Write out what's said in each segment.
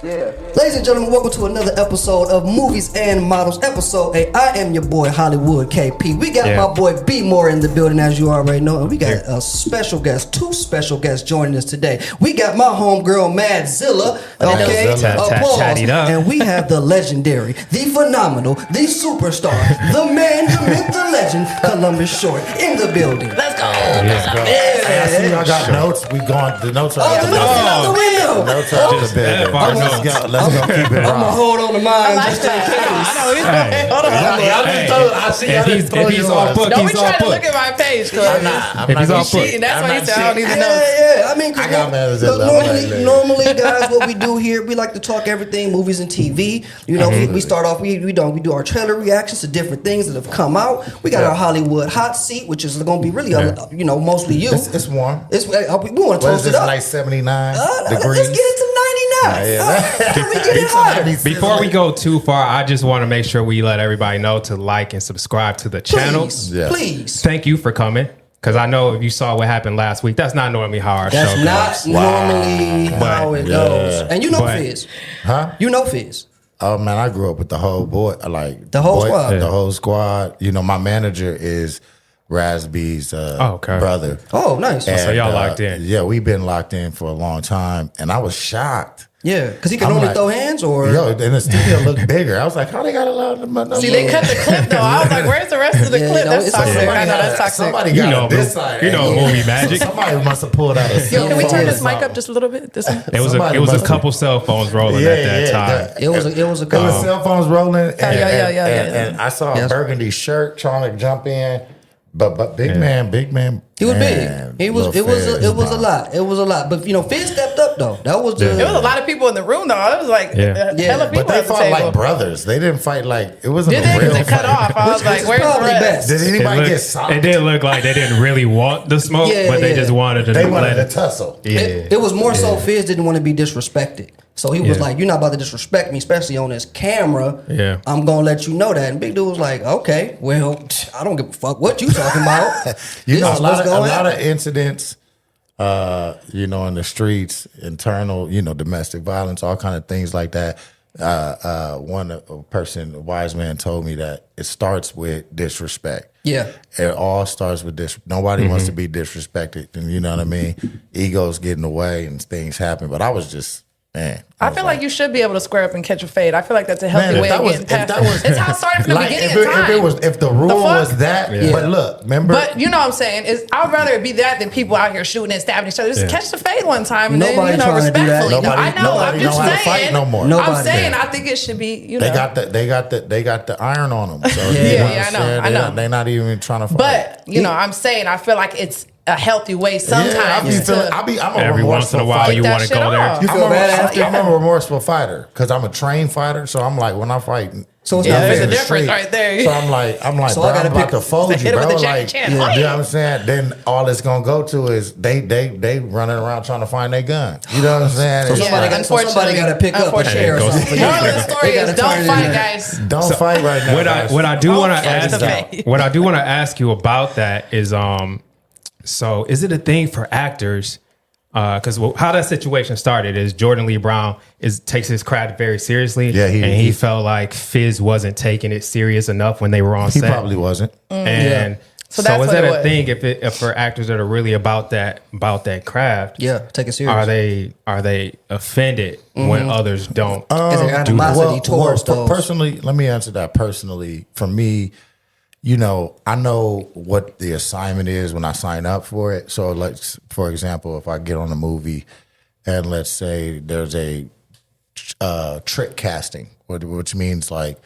Yeah. Ladies and gentlemen, welcome to another episode of Movies and Models, episode 8. I am your boy, Hollywood KP. We got my boy B More in the building, as you already know, and we got a special guest, two special guests joining us today. We got my homegirl, Madzilla, okay, and we have the legendary, the phenomenal, the superstar, the man, the myth, the legend, Columbus Short, in the building. Let's go. Let's go. Yeah. I see y'all got notes. We going. The notes are out the window. The notes are out the bed. Let's go keep it I'm gonna hold on to mine just in case. I see y'all if he's off book, don't be trying to look at my page, cause I'm not off book. That's why he said I don't even know. Yeah. I mean, I got normally, guys, what we do here, we like to talk everything movies and TV. You know, we start off. We do our trailer reactions to different things that have come out. We got our Hollywood hot seat, which is going to be really, mostly you. It's warm. We want to toast it up. Like 79 degrees. Let's get it to 99. Can we get it higher? Before we go too far, I just want to make sure we let everybody know to like and subscribe to the channel. Please. Thank you for coming. Because I know if you saw what happened last week, that's not normally how our show goes. That's not normally how it goes. And you know Fizz. Huh? You know Fizz. Oh, man, I grew up with the whole squad. The whole squad. You know, my manager is Rasby's brother. Oh, nice. And, so y'all locked in. Yeah, we've been locked in for a long time. And I was shocked. Yeah, because he can only throw hands, or and the studio looked bigger. I was like, how they got a lot of money? See, they cut the clip though. I was like, where's the rest of the clip? That's toxic. I know that's toxic. Somebody got this side. You know movie magic. Somebody must have pulled out a cell phone. Can we turn this mic up just a little bit? This one? It was a couple cell phones rolling at that time. It was a couple cell phones rolling. And I saw a burgundy shirt trying to jump in. But big man. He was big. It was a lot. It was a lot. But Fizz stepped up though. That was There was a lot of people in the room though. It was like hella people. But they at the fought table. like brothers. They didn't fight like it wasn't a real they cut off. I was like, where's the rest? Did anybody get socked? It didn't look like they didn't really want the smoke, but they just wanted to. They wanted to tussle. Yeah. It was more so Fizz didn't want to be disrespected. So he was like, you're not about to disrespect me, especially on this camera. Yeah. I'm going to let you know that. And Big Dude was like, okay, well, I don't give a fuck what you talking about. A lot of incidents, in the streets, internal, domestic violence, all kind of things like that. A wise man told me that it starts with disrespect. Yeah. It all starts with nobody wants to be disrespected. And you know what I mean? Egos get in the way and things happen. But I was just... Man, I feel like you should be able to square up and catch a fade. I feel like that's a healthy way of getting past it. It's how it started from the beginning of time. If the rule was that, but look, remember. But you know what I'm saying? I'd rather it be that than people out here shooting and stabbing each other. Just catch the fade one time and then, respectfully. I know. I'm just saying. Fight no more. I'm saying I think it should be, They got the iron on them. So I know. They're not even trying to fight. But, I'm saying I feel like it's a healthy way sometimes. I'm every once in a while you want to go there. You feel bad after? I'm a remorseful fighter because I'm a trained fighter. So I'm like, when I fight, so it's there's a difference right there. So I'm like, so bro, I'm about to fold you, bro. Like, you know what I'm saying? Then all it's gonna go to is they running around trying to find their gun. You know what I'm saying? So somebody got to pick up a chair or something. Moral of the story is don't fight, guys. Don't fight right now. What I do want to ask you about that is so is it a thing for actors? Because how that situation started is Jordan Lee Brown takes his craft very seriously. Yeah, he felt like Fizz wasn't taking it serious enough when they were on set. He probably wasn't. And so is that a thing if for actors that are really about that craft? Yeah, take it serious. Are they offended when others don't? Is there animosity towards those? Personally, let me answer that personally. For me, I know what the assignment is when I sign up for it. So for example, if I get on a movie and let's say there's a trick casting, which means like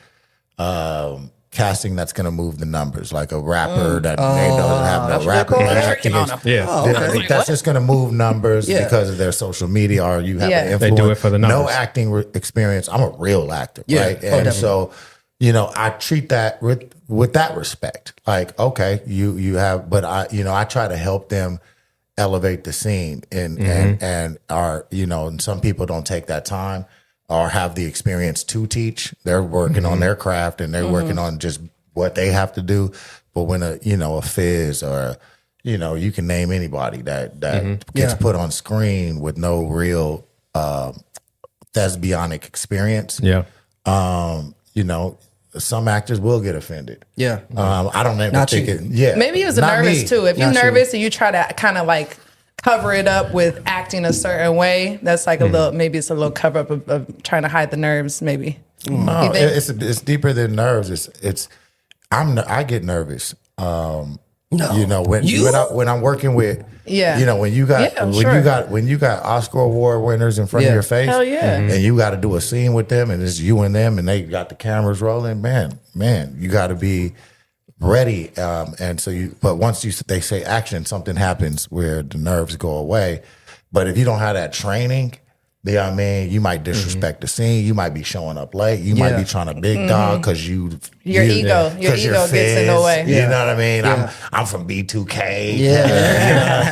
casting that's going to move the numbers, like a rapper that doesn't have no rapper. That's just going to move numbers because of their social media or you have an influence. They do it for the numbers. No acting experience. I'm a real actor, right? And so, I treat that with that respect. Like, okay, you have, but I try to help them elevate the scene and are, and some people don't take that time or have the experience to teach. They're working on their craft and they're working on just what they have to do. But when a Fizz or, you can name anybody that gets put on screen with no real thespianic experience. Yeah. You know, some actors will get offended. Yeah. I don't ever Not think you. it. Yeah. Maybe he was Not nervous me. too. If you're Not you. nervous and you try to kind of like cover it up with acting a certain way, that's like a little, maybe it's a little cover up of trying to hide the nerves, maybe. No, You think? it's deeper than nerves. I get nervous. No. You know, when I'm working with, Yeah. you know, when you got Yeah, sure. when you got Oscar Award winners in front of your face, Hell yeah. and you got to do a scene with them, and it's you and them, and they got the cameras rolling, man, you got to be ready. And so but once they say action, something happens where the nerves go away. But if you don't have that training, you know what I mean, you might disrespect the scene. You might be showing up late. You might be trying to big dog because your ego gets in the way. You know what I mean? I'm from B2K. Yeah. You know what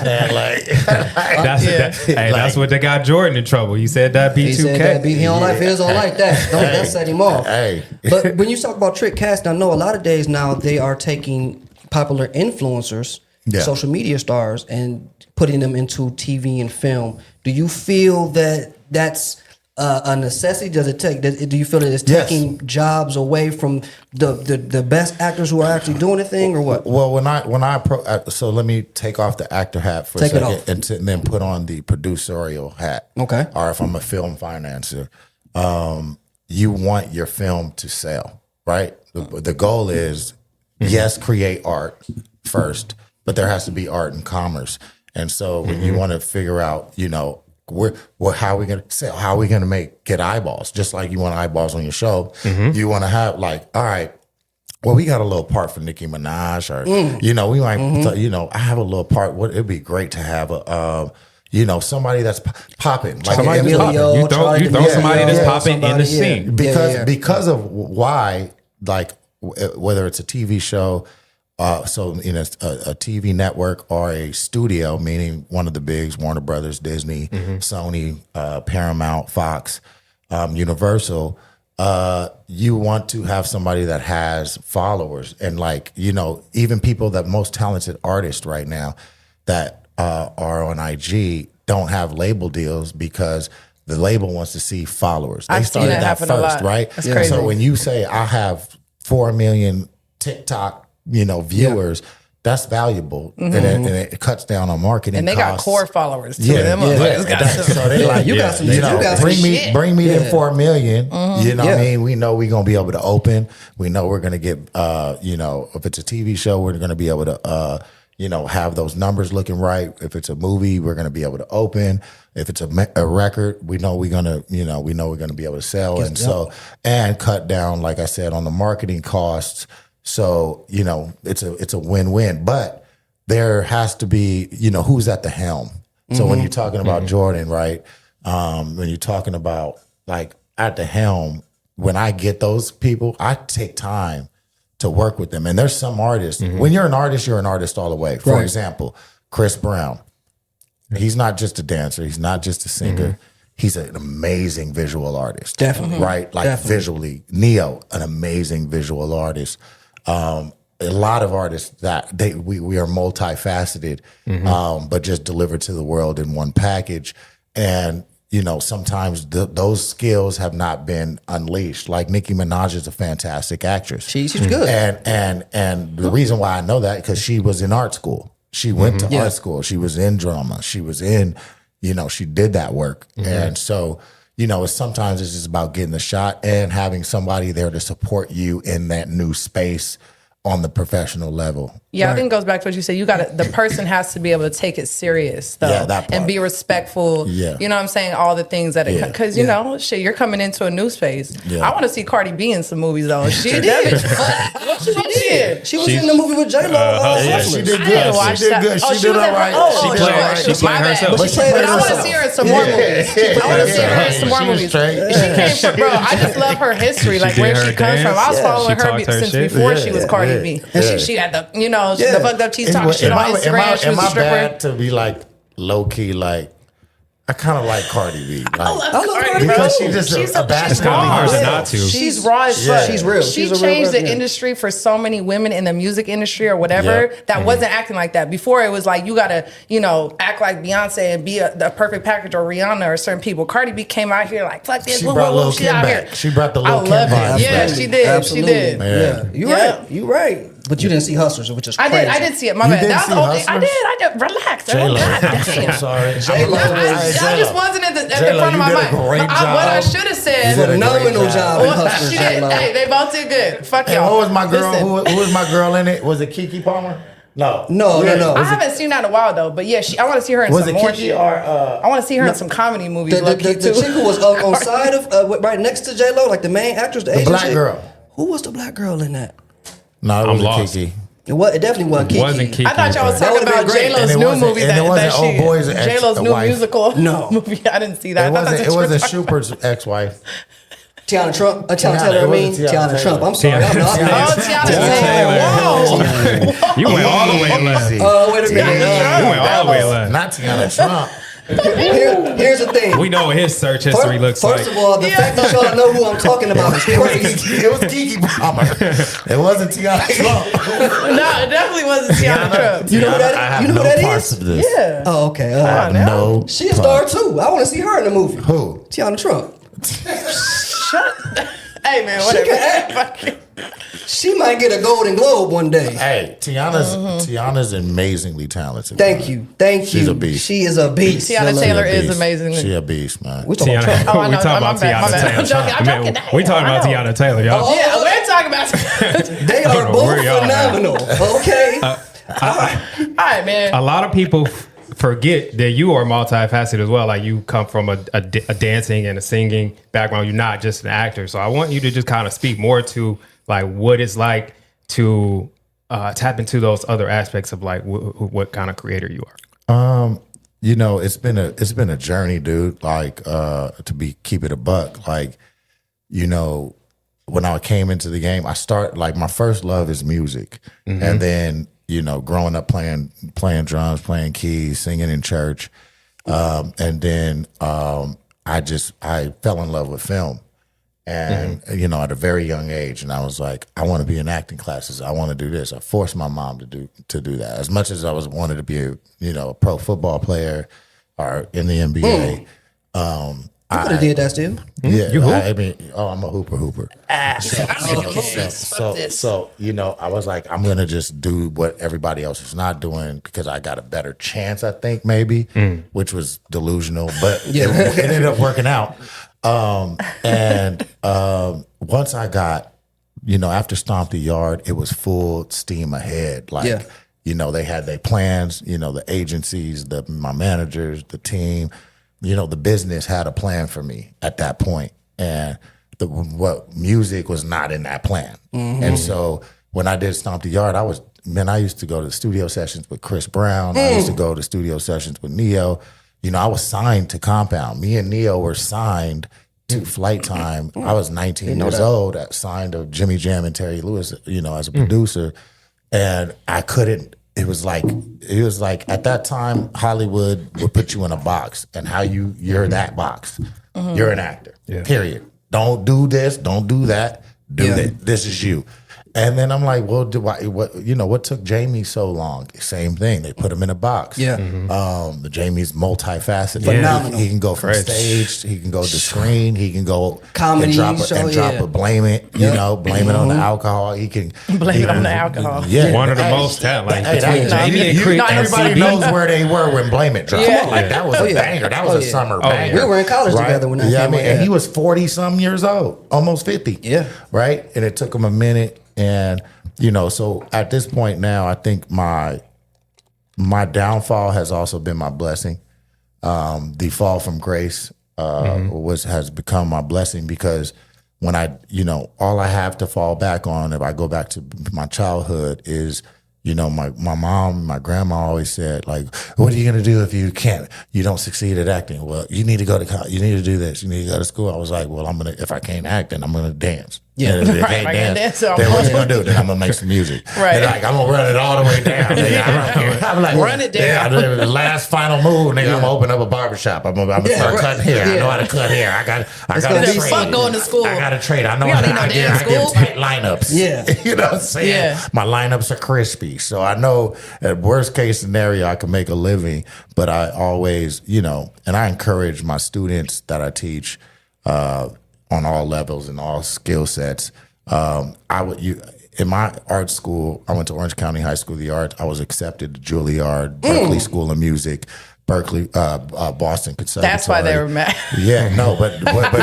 I'm saying? Like, That's what they got Jordan in trouble. He said that B2K. He said that he don't like his, don't like that. That set him off. Hey. But when you talk about trick casting, I know a lot of days now they are taking popular influencers, social media stars, and putting them into TV and film. Do you feel that that's a necessity? Does it take? Do you feel that it's taking jobs away from the best actors who are actually doing the thing, or what? Well, so let me take off the actor hat for a second and then put on the producerial hat. Okay. Or if I'm a film financer, you want your film to sell, right? The goal is, yes, create art first, but there has to be art and commerce. And so when you want to figure out, you know, how are we going to sell? How are we going to get eyeballs? Just like you want eyeballs on your show, you want to have like, all right, well, we got a little part for Nicki Minaj, or you know, we might, you know, I have a little part. It'd be great to have a, you know, somebody that's popping, like Somebody that's popping. You throw somebody that's popping in the scene because of why, like whether it's a TV show. So you know, a TV network or a studio, meaning one of the bigs, Warner Brothers, Disney, Sony, Paramount, Fox, Universal, you want to have somebody that has followers, and like, you know, even people that most talented artists right now that are on IG don't have label deals because the label wants to see followers. They started that first, right? That's crazy. So when you say I have 4 million TikTok, you know, viewers, that's valuable, and it cuts down on marketing. And they costs. got core followers too. Them So they like, you got some bring me them 4 million. You know what I mean? We know we're gonna be able to open. We know we're gonna get, you know, if it's a TV show, we're gonna be able to, you know, have those numbers looking right. If it's a movie, we're gonna be able to open. If it's a record, we know we're gonna be able to sell, and cut down, like I said, on the marketing costs. So, you know, it's a win-win, but there has to be, you know, who's at the helm. So when you're talking about Jordan, right? When you're talking about like at the helm, when I get those people, I take time to work with them. And there's some artists, when you're an artist all the way. For example, Chris Brown, he's not just a dancer. He's not just a singer. He's an amazing visual artist. Definitely. Right? Like visually. Neo, an amazing visual artist. A lot of artists that we are multifaceted, but just delivered to the world in one package. And, you know, sometimes those skills have not been unleashed. Like Nicki Minaj is a fantastic actress. She's good. And the reason why I know that, because she was in art school. She went to art school. She was in drama. She was in, you know, she did that work. And so, you know, sometimes it's just about getting the shot and having somebody there to support you in that new space on the professional level. Yeah, I think it goes back to what you said. The person has to be able to take it serious, though, and be respectful. Yeah. You know what I'm saying? All the things that because you know, shit, you're coming into a new space. Yeah. I want to see Cardi B in some movies though. She did. She was in the movie with J-Lo. She did good. She did good. She did all right. She played herself. But I want to see her in some more movies. I want to see her in some more movies. She came from, bro. I just love her history, like where she comes from. I was following her since before she was Cardi B. And she had the, you know, the fucked up cheese talking shit on Instagram. She was a stripper. Bad to be like low key, like I kind of like Cardi B. Like, I love Cardi because she's just a bad. It's gonna be hard to not to. She's raw as fuck. She's real. She changed the industry for so many women in the music industry or whatever that wasn't acting like that. Before it was like you gotta, act like Beyonce and be a perfect package or Rihanna or certain people. Cardi B came out here like fuck this. She brought Lil' Kim back. She brought the Lil' Kim vibe. Yeah, she did. Absolutely. She did. Yeah. You're right. You're right. But you didn't see Hustlers, which is crazy. I did see it. My bad. That was the only. I did. Relax. J-Lo. I'm so sorry. J-Lo. I just wasn't at the front of my mind. What I should have said. Phenomenal job. She did. Hey, they both did good. Fuck y'all. And who was my girl? Who was my girl in it? Was it Keke Palmer? No. I haven't seen that in a while though. But yeah, I want to see her in some more shit. I want to see her in some comedy movies. The chick who was on side of right next to J-Lo, like the main actress, the Asian black girl. Who was the black girl in that? No, it wasn't Keke. It definitely wasn't Keke. I thought y'all was talking about J-Lo's new movie J-Lo's new musical movie. I didn't see that. It wasn't Schubert's ex-wife. Tiana Trump. Tiana Taylor, Tiana Trump. I'm sorry. Tiana Taylor. Whoa. You went all the way left. Wait a minute. You went all the way left. Not Tiana Trump. Here's the thing. We know what his search history looks like. First of all, the fact that y'all know who I'm talking about is crazy. It was Keke Palmer. It wasn't Tiana Trump. No, it definitely wasn't Tiana Trump. You know who that is? I have no parts of this. Yeah. Oh, okay. No. She a star too. I want to see her in the movie. Who? Tiana Trump. Hey man, whatever. She might get a Golden Globe one day. Hey, Tiana's amazingly talented. Thank you. She's a beast. She is a beast. Tiana Taylor is amazing. She a beast, man. We talking about Tiana Taylor. I'm joking. We talking about Tiana Taylor, y'all. Yeah, we're talking about. They are both phenomenal. Okay. All right, man. A lot of people forget that you are multifaceted as well. Like you come from a dancing and a singing background. You're not just an actor. So I want you to just kind of speak more to like what it's like to tap into those other aspects of like what kind of creator you are. It's been a journey, dude. Like keep it a buck. Like, when I came into the game, my first love is music, and then growing up playing drums, playing keys, singing in church, and then I fell in love with film. And, at a very young age, and I was like, I want to be in acting classes. I want to do this. I forced my mom to do that. As much as I wanted to be a pro football player or in the NBA. You could have did that still. Yeah. You hoop? I'm a hooper. So, I was like, I'm going to just do what everybody else is not doing because I got a better chance, I think, maybe, which was delusional, but it ended up working out. Once I got, after Stomp the Yard, it was full steam ahead. Like, they had their plans, the agencies, my managers, the team, the business had a plan for me at that point. And what music was not in that plan. And so when I did Stomp the Yard, I used to go to studio sessions with Chris Brown. I used to go to studio sessions with Neo. I was signed to Compound. Me and Neo were signed to Flight Time. I was 19 years old, signed to Jimmy Jam and Terry Lewis, as a producer. And I couldn't, it was like at that time, Hollywood would put you in a box, and you're that box. You're an actor, period. Don't do this, don't do that, do that. This is you. And then I'm like, well, what took Jamie so long? Same thing. They put him in a box. The Jamie's multifaceted. Phenomenal. He can go from stage, he can go to screen, he can go comedy blame it, blame it on the alcohol. He can blame it on the alcohol. Yeah. One of the most talented. Not everybody knows where they were when Blame It dropped. Like that was a banger. That was a summer banger. We were in college together when that came out. And he was 40-some years old, almost 50. Yeah. Right? And it took him a minute. And, so at this point now, I think my downfall has also been my blessing. The fall from grace has become my blessing because when all I have to fall back on, if I go back to my childhood, is, my mom, my grandma always said, like, what are you going to do if you don't succeed at acting? Well, you need to go to college. You need to do this. You need to go to school. I was like, well, if I can't act, then I'm going to dance. Yeah. And if they can't dance, then what you gonna do? Then I'm gonna make some music. Right. Like, I'm gonna run it all the way down. Nigga. I'm like, run it down. The last final move, nigga. I'm gonna open up a barbershop. I'm gonna start cutting hair. I know how to cut hair. I got to train. Fuck going to school. I got to train. I know how to. I get tight lineups. Yeah. You know what I'm saying? Yeah. My lineups are crispy, so I know at worst case scenario I can make a living. But I always, and I encourage my students that I teach on all levels and all skill sets. In my art school, I went to Orange County High School of the Arts. I was accepted to Juilliard, Berkeley School of Music, Berkeley, Boston Conservatory. That's why they were mad. Yeah, no, but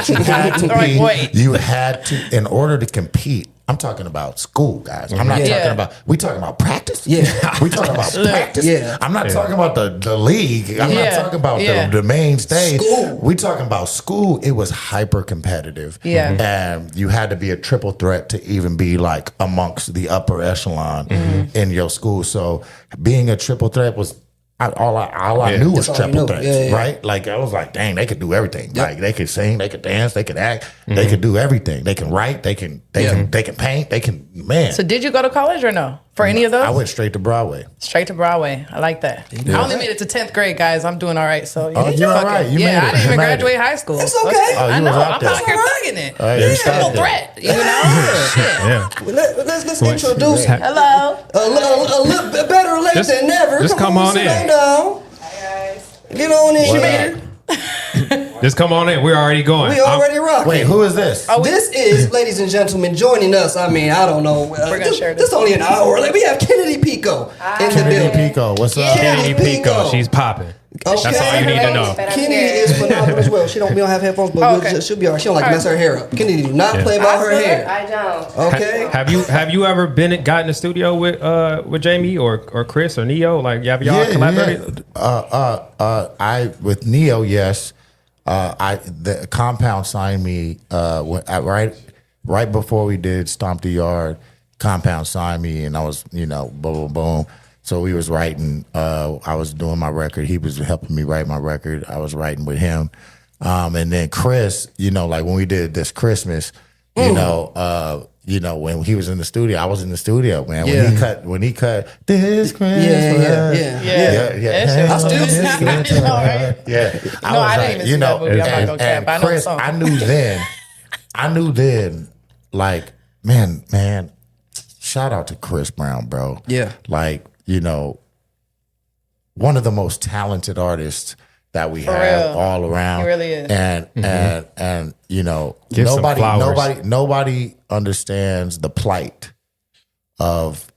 you had to be. Wait. You had to, in order to compete. I'm talking about school, guys. I'm not talking about. We talking about practice. Yeah, we talking about practice. Yeah, I'm not talking about the league. I'm not talking about the main stage. School. We talking about school. It was hyper competitive. Yeah, and you had to be a triple threat to even be like amongst the upper echelon in your school. So being a triple threat was. All I knew was triple threats, right? Like I was like, dang, they could do everything. Yep. Like they could sing, they could dance, they could act, they could do everything. They can write, they can paint, they can man. So did you go to college or no? For any of those? I went straight to Broadway. Straight to Broadway. I like that. I only made it to 10th grade, guys. I'm doing all right. So you're all right. You made it. I didn't even graduate high school. It's okay. I know. I'm out here thugging it. Triple threat. You know? Well, let's introduce. Hello. A little bit better late than never. Just come on in. Down. Hi guys. Get on in, Shemater. Just come on in. We're already going. We already rocking. Wait, who is this? This is, ladies and gentlemen, joining us. I mean, I don't know. We're gonna share this. This only an hour. Like, we have Kennedy Pico in the building. Kennedy Pico, what's up? Kennedy Pico. She's popping. Okay. That's all you need to know. Kennedy is phenomenal as well. We don't have headphones, but she'll be all right. She don't like mess her hair up. Kennedy do not play about her hair. I don't. Okay. Have you ever got in the studio with Jamie or Chris or Neo? Like have y'all collaborated? I with Neo, yes. The Compound signed me right before we did Stomp the Yard. Compound signed me, and I was boom boom boom. So we was writing. I was doing my record. He was helping me write my record. I was writing with him, and then Chris. Like when we did This Christmas, when he was in the studio, I was in the studio, man. When he cut This Christmas, yeah. I still I didn't even see that movie. I'm not gonna cap. I know the song. I knew then, like, man. Shout out to Chris Brown, bro. Yeah, like. One of the most talented artists that we have all around. He really is. And nobody understands the plight of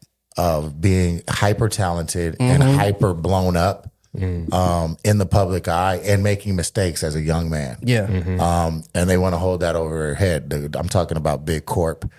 being hyper talented and hyper blown up in the public eye and making mistakes as a young man. Yeah. And they want to hold that over their head. I'm talking about big corporate.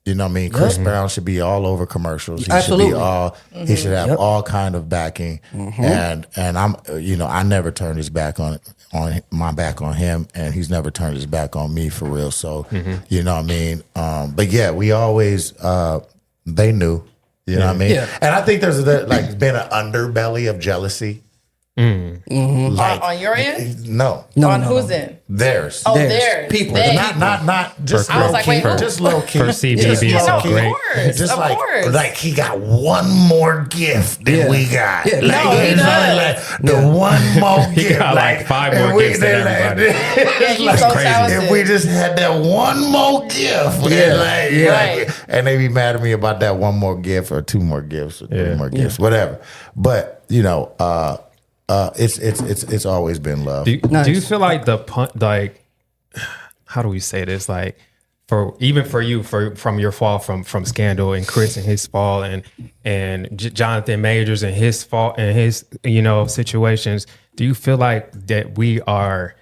You know what I mean? Chris Brown should be all over commercials. He Absolutely. should be all. He should have all kind of backing. And I'm I never turned his back on him, and he's never turned his back on me for real. So you know what I mean. But yeah, we always they knew. You know what I mean. Yeah. And I think there's been an underbelly of jealousy. Like, on your end? No. On whose end? Theirs. Oh, theirs. People. Not just I was like, wait, just low key. For CBB, of great. course. Just of course. like he got one more gift than we got. Yeah. Like, No, he does. The one more gift. He got like 5 more gifts than everybody. Yeah, he's so talented. If we just had that one more gift, and they be mad at me about that one more gift or 2 more gifts or 3 more gifts, whatever. But it's always been love. Do you feel like how do we say this? Like from your fall from Scandal and Chris and his fall and Jonathan Majors and his fall and his situations. Do you feel like that we are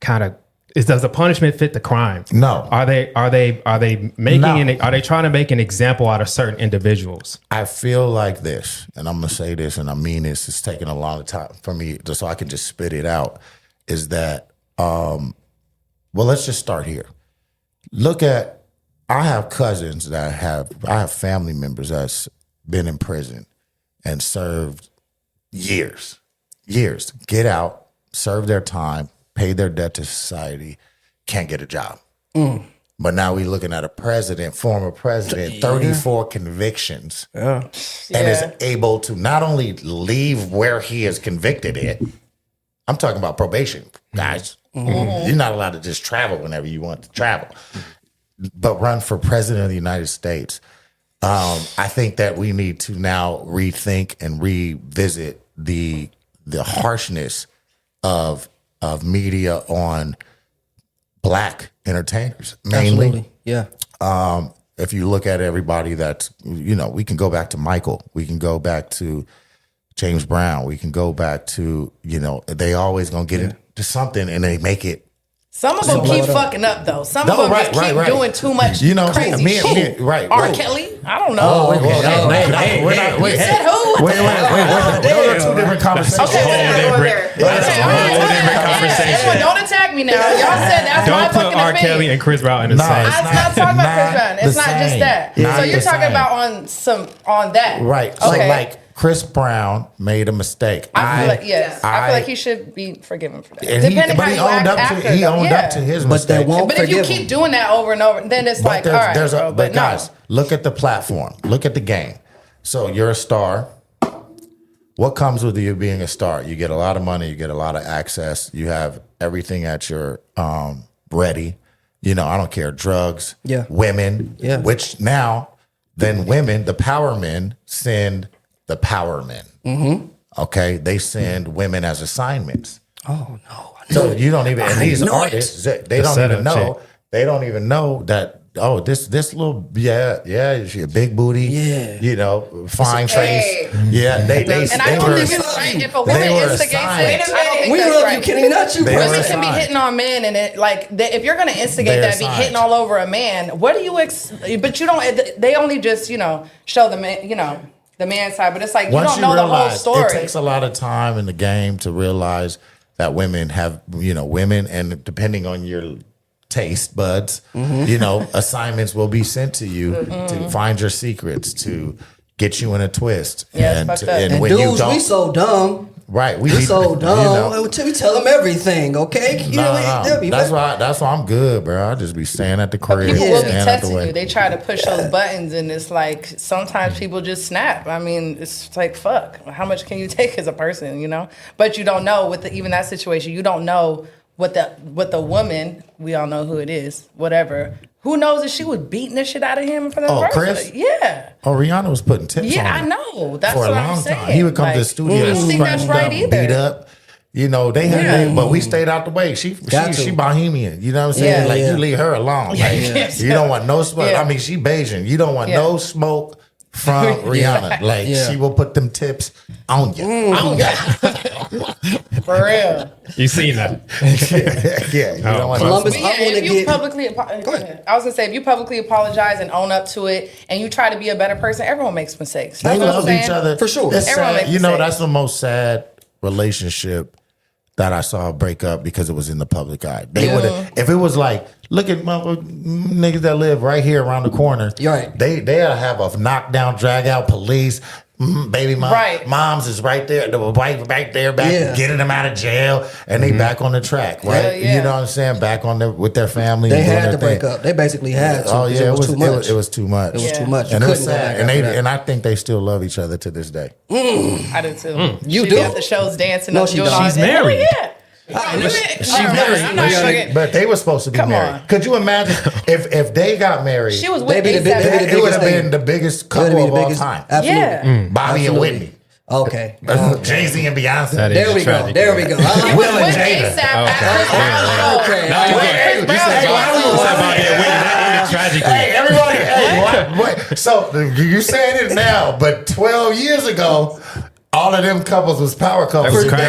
kind of? Does the punishment fit the crime? No. Are they making are they trying to make an example out of certain individuals? I feel like this, and I'm gonna say this, and I mean this. It's taking a long time for me, just so I can just spit it out. Is that let's just start here. I have cousins I have family members that's been in prison and served years, get out, serve their time, pay their debt to society, can't get a job. But now we're looking at a president, former president, 34 convictions, and is able to not only leave where he is convicted in. I'm talking about probation, guys. You're not allowed to just travel whenever you want to travel, but run for president of the United States. I think that we need to now rethink and revisit the harshness of media on Black entertainers, mainly. Absolutely. Yeah. If you look at everybody that's, we can go back to Michael, we can go back to James Brown, we can go back to, they always gonna get into something and they make it. Some of them keep fucking up though. Some of them just keep doing too much crazy shit. R. Kelly, I don't know. You said who? Wait. Those are two different conversations. Don't attack me now. Y'all said that's my fucking opinion. Don't put R. Kelly and Chris Brown in the same. I'm not talking about Chris Brown. It's not just that. So you're talking about on that. Right. So like Chris Brown made a mistake. I feel like he should be forgiven for that. But he owned up to his mistake. But if you keep doing that over and over, then it's like, all right, but guys, look at the platform. Look at the game. So you're a star. What comes with you being a star? You get a lot of money. You get a lot of access. You have everything at your ready. I don't care. Drugs. Yeah. Women. Yeah. Which now, then women, the power men send the power men. Mm-hmm. Okay, they send women as assignments. Oh no! So you don't even. And these artists, they don't even know. Chick. They don't even know that. Oh, this little she a big booty. Yeah, fine face. Yeah, they and I don't think it's right if a woman instigates it. I don't think that's right. Kenny, not you. Women can be hitting on men, and if you're going to instigate that, be hitting all over a man. What do you? But you don't. They only just show the man. The man side, but it's like once you don't know the whole story. It takes a lot of time in the game to realize that women have, women, and depending on your taste buds, assignments will be sent to you to find your secrets, to get you in a twist. Yeah, and when dudes, we so dumb. Right, we so dumb. We tell them everything, okay? That's why I'm good, bro. I just be staying at the crib. People will be testing you. They try to push those buttons, and it's like sometimes people just snap. I mean, it's like fuck. How much can you take as a person, But you don't know with even that situation. You don't know what the woman. We all know who it is. Whatever. Who knows if she was beating the shit out of him for the first Chris? Yeah. Oh, Rihanna was putting tips on him. Yeah, I know. That's for what a long I'm saying. time. He would come to the studio. I don't think that's right either. Beat up. They had, but we stayed out the way. She Bohemian. You know what I'm saying? You leave her alone. You don't want no smoke. I mean, she Bayesian. You don't want no smoke from Rihanna. She will put them tips on you. For real. You seen that? You don't want Columbus. If you publicly, I was gonna say, if you publicly apologize and own up to it, and you try to be a better person, everyone makes mistakes. They love each other for sure. Everyone makes mistakes. That's the most sad relationship that I saw break up because it was in the public eye. They would have, if it was like, look at niggas that live right here around the corner. Right. They'll have a knockdown, drag out police. Baby mom, moms is right there. The wife right there, getting them out of jail, and they back on the track, right? You know what I'm saying? Back on with their family. They had to break up. They basically had to. Oh yeah, it was too much. It was too much. It was too much. And it was sad. And I think they still love each other to this day. I do too. You she do? Be at the shows dancing. No, she don't. She's married. She's married. But they were supposed to be married. Could you imagine if they got married? She was with it would have been the biggest couple of all time. Absolutely. Yeah. Bobby and Whitney. Okay. Jay-Z and Beyonce. There we go. There we go. Will and Jada. Okay. Hey, everybody. What? So you're saying it now, but 12 years ago, all of them couples was power couples. Word. Now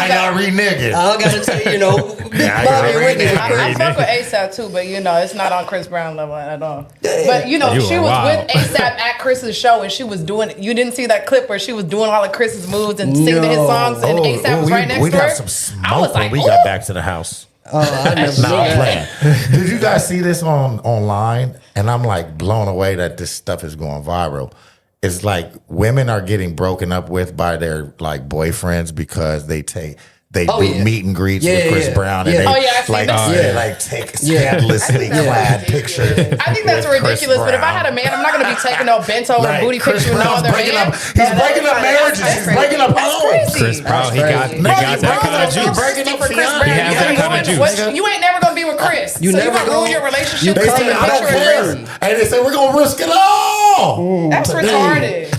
y'all reneged. I gotta tell you, Bobby and Whitney. I fuck with ASAP too, but it's not on Chris Brown level at all. But she was with ASAP at Chris's show, and she was doing. You didn't see that clip where she was doing all of Chris's moves and singing his songs, and ASAP was right next to her. We got some smoke when we got back to the house. Oh, I never seen that. Did you guys see this online? And I'm like blown away that this stuff is going viral. It's like women are getting broken up with by their like boyfriends because they they do meet and greets with Chris Brown, and they take scandalously clad pictures. I think that's ridiculous. But if I had a man, I'm not going to be taking no bent over booty picture with no other man. He's breaking up marriages. He's breaking up homes. Chris Brown, he got that kind of juice. He has that kind of juice. You ain't never going to be with Chris. You never going to ruin your relationship. They say and they say we're going to risk it all. That's retarded.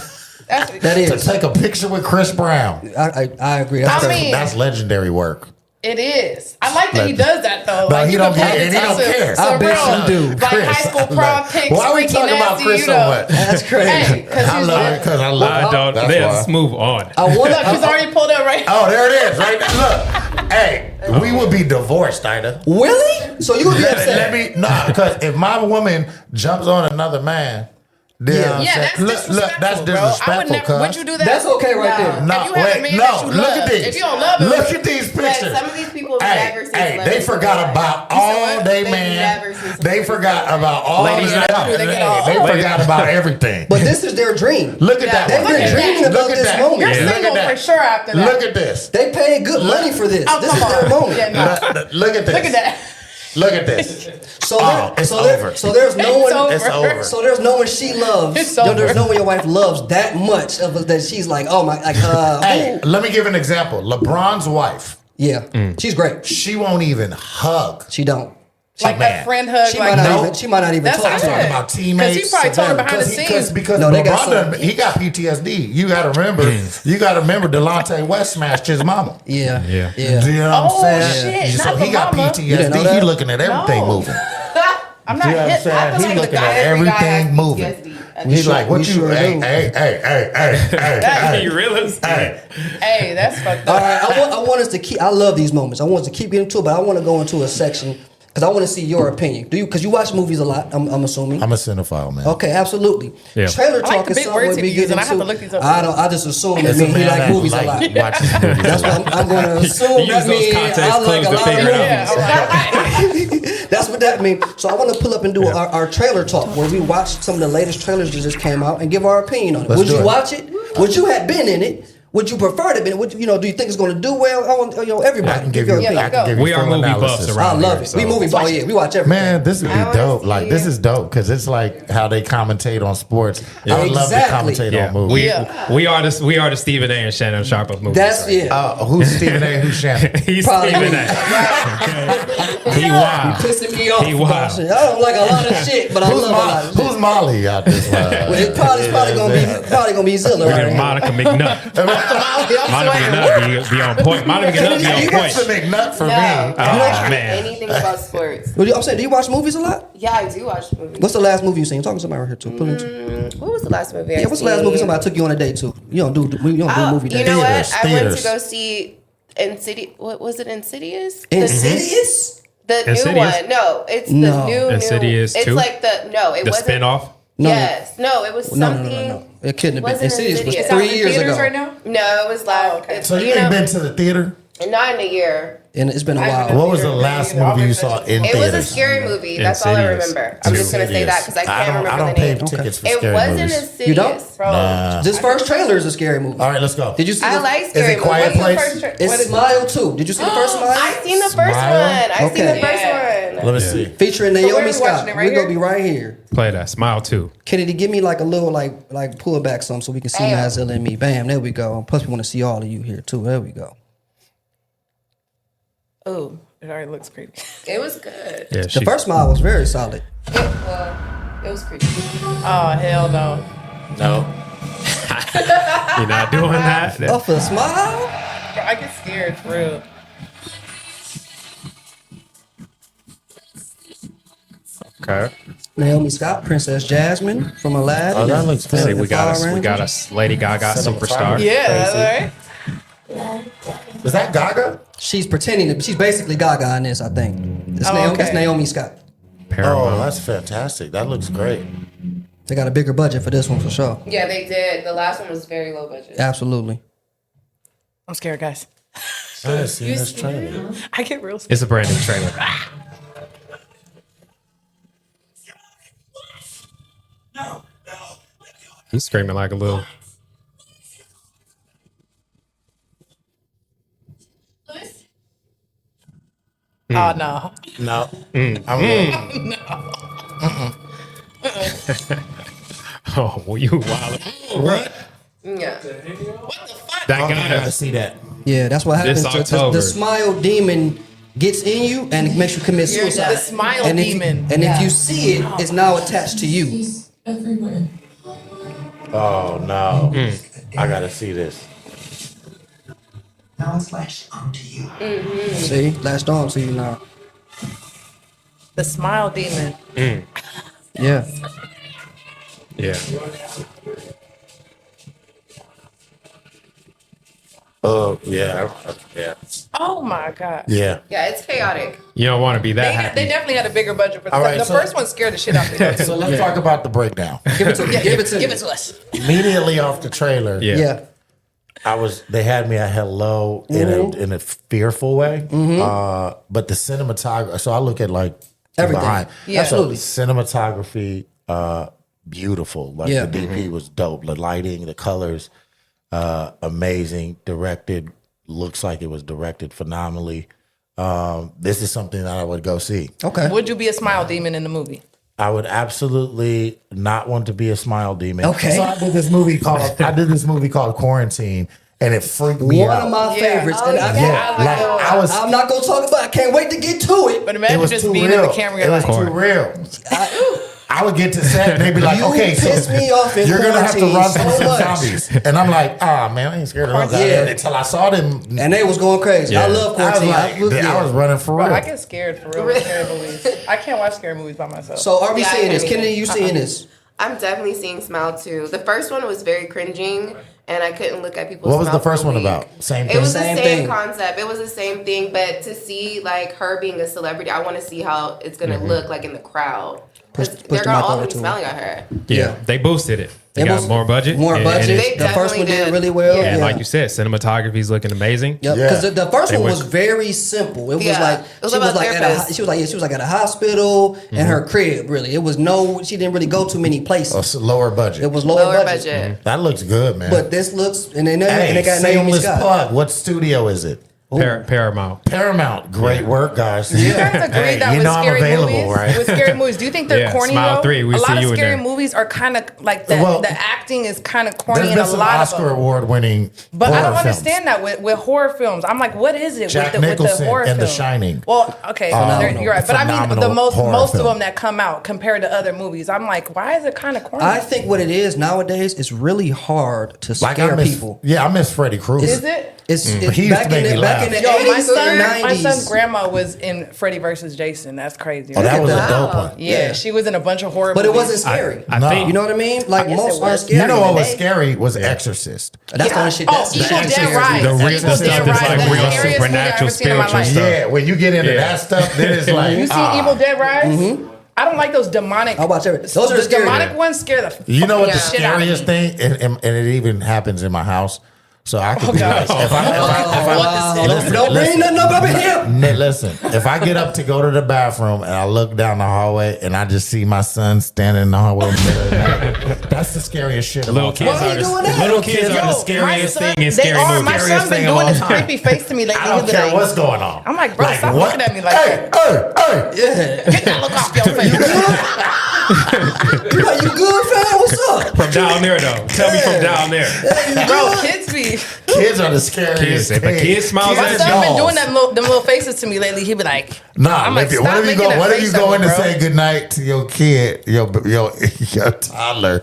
That is to take a picture with Chris Brown. I agree. That's legendary work. It is. I like that he does that though. But he don't care. And he don't care. I bet you do. Like Chris, high school prom pics. Why are we talking about Chris so much? That's crazy. I love it because I love it. Let's move on. Look, he's already pulled up right. Oh, there it is. Right there. Look. Hey, we would be divorced, Ida. Really? So you would be upset? Because if my woman jumps on another man, that's disrespectful. Look, that's disrespectful. Would you do that? That's okay right there. No, look at these. If you don't love him, look at these pictures. Some of these people never seen they forgot about all they man. They forgot about all they forgot about everything. But this is their dream. Look at that. They've been dreaming about this moment. You're single for sure after that. Look at this. They paid good money for this. This is their moment. Look at this. Look at that. Look at this. It's over. So there's no one. It's over. So there's no one she loves. There's no one your wife loves that much that she's like, oh my, like. Hey, let me give an example. LeBron's wife. Yeah, she's great. She won't even hug. She don't. Like that friend hug. She might not even talk to her about teammates. Because he probably told her behind the scenes. Because LeBron, he got PTSD. You got to remember. Delonte West smashed his mama. Yeah. Do you know what I'm saying? Shit, so he got PTSD. He looking at everything moving. I'm not hit. He's looking at everything moving. He's like, what you? Hey. You realize? Hey, that's fucked up. All right, I want us to keep. I love these moments. I want us to keep getting to it, but I want to go into a section. Because I want to see your opinion. Do you? Because you watch movies a lot. I'm assuming. I'm a cinephile, man. Okay, absolutely. Yeah. Trailer talk is something we get into. I have to look these up. I just assume that means he like movies a lot. That's what I'm going to assume. That means I like a lot of movies. That's what that means. So I want to pull up and do our trailer talk where we watch some of the latest trailers that just came out and give our opinion on it. Would you watch it? Would you have been in it? Would you prefer to be? Do you think it's going to do well? I want everybody. I can give you. We are movie buffs around. I love it. We movie buffs. Yeah, we watch everything. Man, this would be dope. Like this is dope because it's like how they commentate on sports. I would love to commentate on movies. We are the Stephen A. and Shannon Sharp of movies. That's who's Stephen A. Who's Shannon? He's Stephen A. He wild. Pissing me off. He wild. I don't like a lot of shit, but I love a lot of shit. Who's Molly out this? It's probably gonna be Zilla. Right? Monica McNutt. Monica McNutt be on point. Monica McNutt be on point. You got some McNutt for me. Oh man. Anything about sports. I'm saying, do you watch movies a lot? Yeah, I do watch movies. What's the last movie you seen? I'm talking to somebody right here too. What was the last movie? What's the last movie somebody took you on a date to? You don't do movie dates. You know what? I went to go see Insidious. What was it? Insidious. Insidious. The new one. No, it's the new. Insidious 2? It's like it wasn't. The spinoff? Yes. No, it was something. No. It couldn't have been. Insidious was Insidious. 3 years ago. Right now? No, it was like. Okay. So you ain't been to the theater? Not in a year. And it's been a while. What was the last movie you saw in theaters? It was a scary movie. That's all I remember. I'm just gonna say that because I can't remember the name. I don't pay tickets for scary movies. movies. It wasn't Insidious. You don't? Nah. This first trailer is a scary movie. All right, let's go. Did you see? I like scary movies. Quiet Place? It's Smile 2. Did you see the first Smile? I seen the first one. I seen the first one. Let me see. Featuring Naomi Scott. We're gonna be right here. Play that. Smile 2. Kennedy, give me like a little like pull back some so we can see Nazilla and me. Bam, there we go. Plus we want to see all of you here too. There we go. Oh, it already looks creepy. It was good. Yeah, The first Smile was very solid. It was creepy. Oh, hell no. No. You're not doing that. Oh, for a Smile? Bro, I get scared for real. Okay. Naomi Scott, Princess Jasmine from Aladdin. Oh, that looks good. See, we got a Lady Gaga superstar. Yeah, that's right. Is that Gaga? She's pretending to. She's basically Gaga in this, I think. That's Naomi Scott. Paramount. Oh, that's fantastic. That looks great. They got a bigger budget for this one for sure. Yeah, they did. The last one was very low budget. Absolutely. I'm scared, guys. I haven't seen this trailer. I get real scared. It's a brand new trailer. He's screaming like a little. Let me Oh no. No. No. Oh, well, you wild. What? Yeah. What the fuck? That I guy. gotta see that. Yeah, that's what happens. This The October. smile demon gets in you and it makes you commit suicide. The smile and demon. If you see it, it's now attached to you. He's everywhere. Oh no. I gotta see this. Now it's latched onto you. See, latched on to you now. The smile demon. Yeah. Yeah. Oh yeah. Yeah. Oh my god. Yeah. Yeah, it's chaotic. You don't want to be that They happy. definitely had a bigger budget for the All right, The so- first one scared the shit out of me. So let's talk about the breakdown. Give it to me. Give it to me. Give it to us. Immediately off the trailer, Yeah. Yeah. they had me at hello in a fearful way. But the cinematography, so I look at like Everything. behind. Yeah. Absolutely. Cinematography, beautiful. Like Yeah. the DP was dope. The lighting, the colors, amazing. Directed, looks like it was directed phenomenally. This is something that I would go see. Okay. Would you be a smile demon in the movie? I would absolutely not want to be a smile demon. Okay. So I did this movie called Quarantine, and it freaked me One out. of my favorites. Oh, and yeah. Like I was, I'm not gonna talk about it. I can't wait to get to it. But it imagine was just too being real. in the camera. It was Like, too real. I would get to set and they'd be like, You "Okay, so pissed me off in you're gonna have to quarantine run through so some much." zombies," and I'm like, "Ah, man, I ain't scared of no zombies." Yeah. Until I saw them, And they was going crazy. I Yeah. love I was quarantine. like, I was running for bro, real. I get scared for real with scary movies. I can't watch scary movies by myself. So are we Yeah, I seeing this? can't Kennedy, either. you seeing this? I'm definitely seeing Smile too. The first one was very cringing, and I couldn't look at people's. What was the mouth first for a one week. about? Same It thing. was Same the same thing. concept. It was the same thing, but to see like her being a celebrity, I want to see how it's gonna look like in the crowd. Push Because the they're mic gonna all over be to her. smiling at her. Yeah, they boosted it. They It got was more budget. More and budget. it's- They The first one definitely did did. really well. Yeah. and like you said, cinematography's looking amazing. Yep, Yeah. because the first They one went- was very simple. It was Yeah. like It was she was about like at therapists. she was like at a hospital in her crib. Really, it was she didn't really go too many places. It's lower budget. It was lower, Lower budget. budget. That looks good, man. But this looks and they hey, got Naomi shameless Scott. plug. What studio is it? Paramount. Paramount. Great work, guys. You guys agree Hey, that you with know I'm scary available, movies, right? with scary movies, do you think they're Yeah, corny Smile though? 3, we a see lot of you in scary there. movies are kind of like the, Well, the acting is kind of corny There's in been a some lot Oscar of them. award winning, But I don't understand that with horror films. I'm like, what is it Jack with the Nicholson horror and The film? Shining. Well, okay, you're right. But I mean, Phenomenal the most horror of film. them that come out compared to other movies, I'm like, why is it kind of corny? I think what it is nowadays is really hard to Like scare I miss, people. Yeah, I miss Freddie Krueger. is it? It's He used to back make me laugh. in the Yo, 80s and my 90s. son's grandma was in Freddy versus Jason. That's crazy. Oh, that was a Wow. dope one. yeah, she was in a bunch of horror but it movies. wasn't scary. I No. think You know what I mean? Like Yes, most it aren't was. scary. You know what was today. scary was Exorcist. That's the only shit. Oh, That's Evil Dead scares Rise. me. The real Evil stuff Dead that's Rise. like That's real the scariest movie I've supernatural, ever seen in my spiritual life. stuff. Yeah, when you get into Yeah. that stuff, then it's like You see Evil Dead Rise? I don't like those demonic. I watch everything. Those are the scary. demonic ones scare the. You know what fucking the shit out of scariest me. thing, and it even happens in my house. So I could be God. like, if I listen, Don't bring nothing up in here. Listen, if I get up to go to the bathroom and I look down the hallway and I just see my son standing in the hallway in the middle of the night, that's the scariest shit. of Little all time. kids Why are you doing the that? little kids are the Yo, scariest my son- thing in they scary are. movies. My son's Scariest been thing of doing all this time. creepy face to me lately. I don't He'll be care like- what's going on. I'm like, bro, stop what? looking at me like hey, that. Hey, Get that look off your face. You like, you good, fam? What's up? From down there, though. Tell me from down there. Bro, kids be. kids are the scariest. Kids, if a thing. kid smiles My at son been dolls. doing them little faces to me lately. He be like, Nah, I'm like, if you, stop what if you making go? that What if face you go at in me, to bro. say goodnight to your kid, your toddler,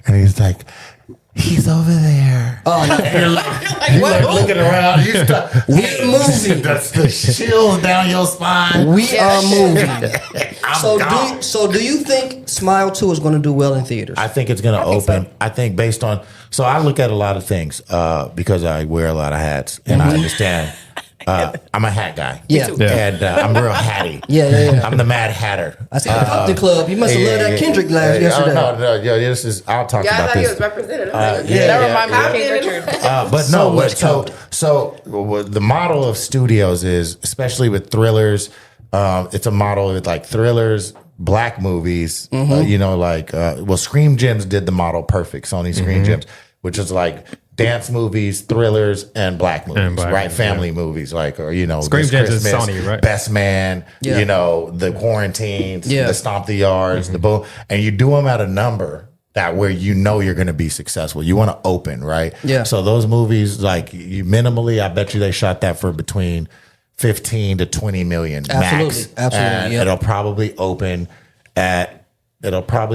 and he's like, he's over there. Oh, no. And you're like, Like, you what? like looking around. You start, We're moving. That's the chills down your spine. We Yeah. are moving. I'm So gone. do you think Smile 2 is going to do well in theaters? I think it's going to think so. open. I think based on. So I look at a lot of things because I wear a lot of hats, and I understand. I'm a hat guy. Yeah. too. Yeah. And I'm real hatty. Yeah. I'm the Mad Hatter. I see the Compton Club. You must have loved that Kendrick glass yesterday. No, this is. I'll talk Yeah, I about thought he this. was represented. I was like, yeah. That reminds me of King Yeah. Richard. But So no, much so Compton. so the model of studios is, especially with thrillers, it's a model with like thrillers, black movies. Mm-hmm. Scream Gems did the model perfect. Sony Scream Gems. which is like dance movies, thrillers, and black movies, right? Family movies, like, or, you know, Scream Gems is Sony, right? Best Man, you know, the Quarantines, the Stomp the Yards, the Boom, and you do them at a number that where you know you're going to be successful. You want to open, right? Yeah. So those movies, like, you minimally, I bet you they shot that for between 15 to 20 million max. Absolutely. And it'll probably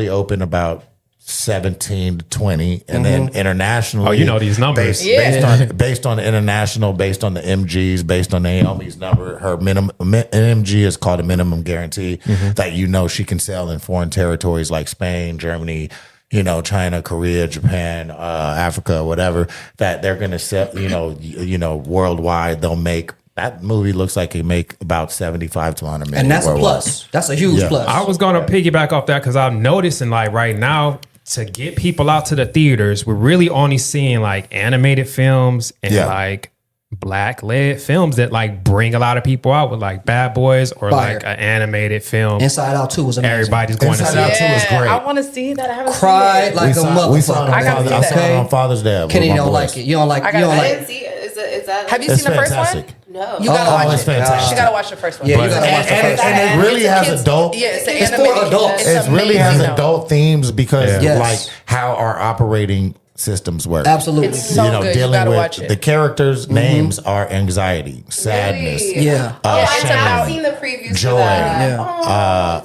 open about 17 to 20, and then internationally. Oh, you know these numbers. Based on international, based on the MGs, based on Naomi's number, her minimum MG is called a minimum guarantee that you know she can sell in foreign territories like Spain, Germany, you know, China, Korea, Japan, Africa, whatever. That they're going to sell, you know, worldwide. They'll make. That movie looks like it make about 75 to 100 million. And that's worldwide. a plus. That's a huge plus. I was going to piggyback off that because I'm noticing like right now to get people out to the theaters, we're really only seeing like animated films and like black led films that like bring a lot of people out with like Bad Boys or like an animated film. Inside Out 2 was amazing. Everybody's going to see. Inside Out 2 is great. I want to see that. I haven't Cried seen it. like a motherfucker. We saw it on Father's Day. Kenny don't like it. You don't like it. You don't I like didn't it. see it. Is that? Have you seen the first one? No. You gotta watch it's it. fantastic. You gotta watch the first one. Yeah, you gotta watch the first one. And it really has adult. Yeah, it's It's for adults. It really has amazing, though. adult themes because Yes. like how our operating systems work. Absolutely. It's so good. You dealing gotta with watch it. the characters' names are anxiety, sadness, Really? Yeah. I've seen the previews joy, for that.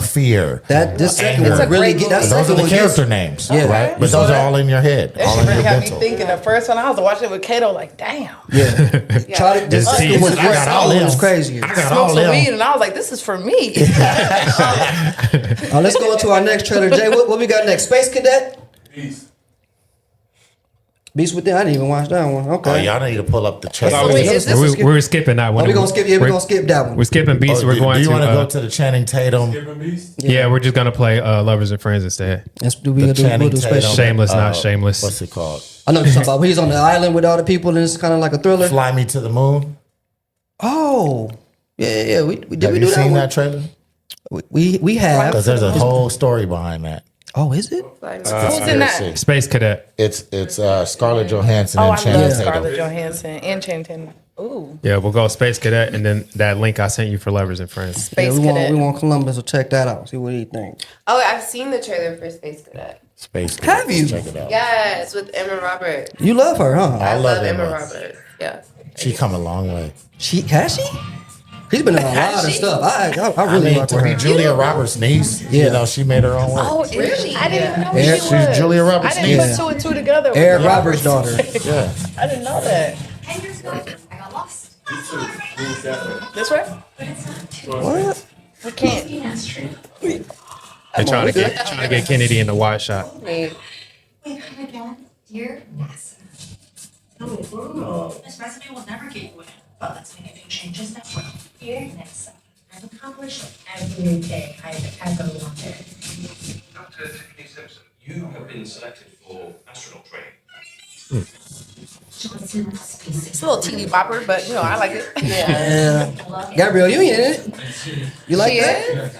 fear. This second It's a one really great get that movie. Those are second the one character gets- names, Yeah. right? You But saw those that? are all in your head, That all shit in really your had me mental. thinking. The first one I was watching it with Kato, like, damn. Charlie, this Just second see, one I got all was them. crazier. I got Smoke all some them. weed, and I was like, this is for me. Let's go into our next trailer. Jay, what we got next? Space Cadet? Beast Within. I didn't even watch that one. Okay. Oh, y'all need to pull up the trailer. So wait, is this- We're skipping that one. Oh, we gonna skip. Yeah, we gonna skip that one. We're skipping Beast. Oh, We're do going you to. want to go to the Channing Tatum? Yeah, we're just gonna play Lovers and Friends instead. We'll The do Channing Space. Tatum. Shameless, not shameless. What's it called? I know what you're talking about. He's on the island with all the people, and it's kind of like a thriller. Fly Me to the Moon. Oh, yeah. We did Have we you do that seen one? that trailer? We have. Because there's a whole story behind that. Oh, is it? Who's in that? Conspiracy. Space Cadet. It's Scarlett Johansson Oh, and I Channing love Tatum. Scarlett Johansson and Channing Tatum. Ooh, Yeah, we'll go Space Cadet, and then that link I sent you for Lovers and Friends. Space we Cadet. want Columbus to check that out. See what he thinks. Oh, I've seen the trailer for Space Cadet. Space Cadet. Have you? Check it out. Yes, with Emma Roberts. You love her, huh? I love Emma Emma. Roberts. Yes. She come a long way. She has she? He's been in a lot of stuff. I really like to her. be Julia Roberts' niece, Yeah. you know, she made her own way. Oh, really? I didn't even know who Yeah, she she's was. Julia Roberts' I didn't niece. put two and two together. with Eric the Roberts' daughter. Yeah. I didn't know that. I got lost. This way? What? We can't. They're trying to get Kennedy in the wide shot. Me. Wait, come again? Dear NASA. This resume will never get you in, but let's make a few changes that will. Dear NASA, I've accomplished everything I ever wanted. Dr. Tiffany Simpson, you have been selected for astronaut training. It's a little teeny bopper, but you know, I like it. Yeah. Gabrielle, you in it? You like that?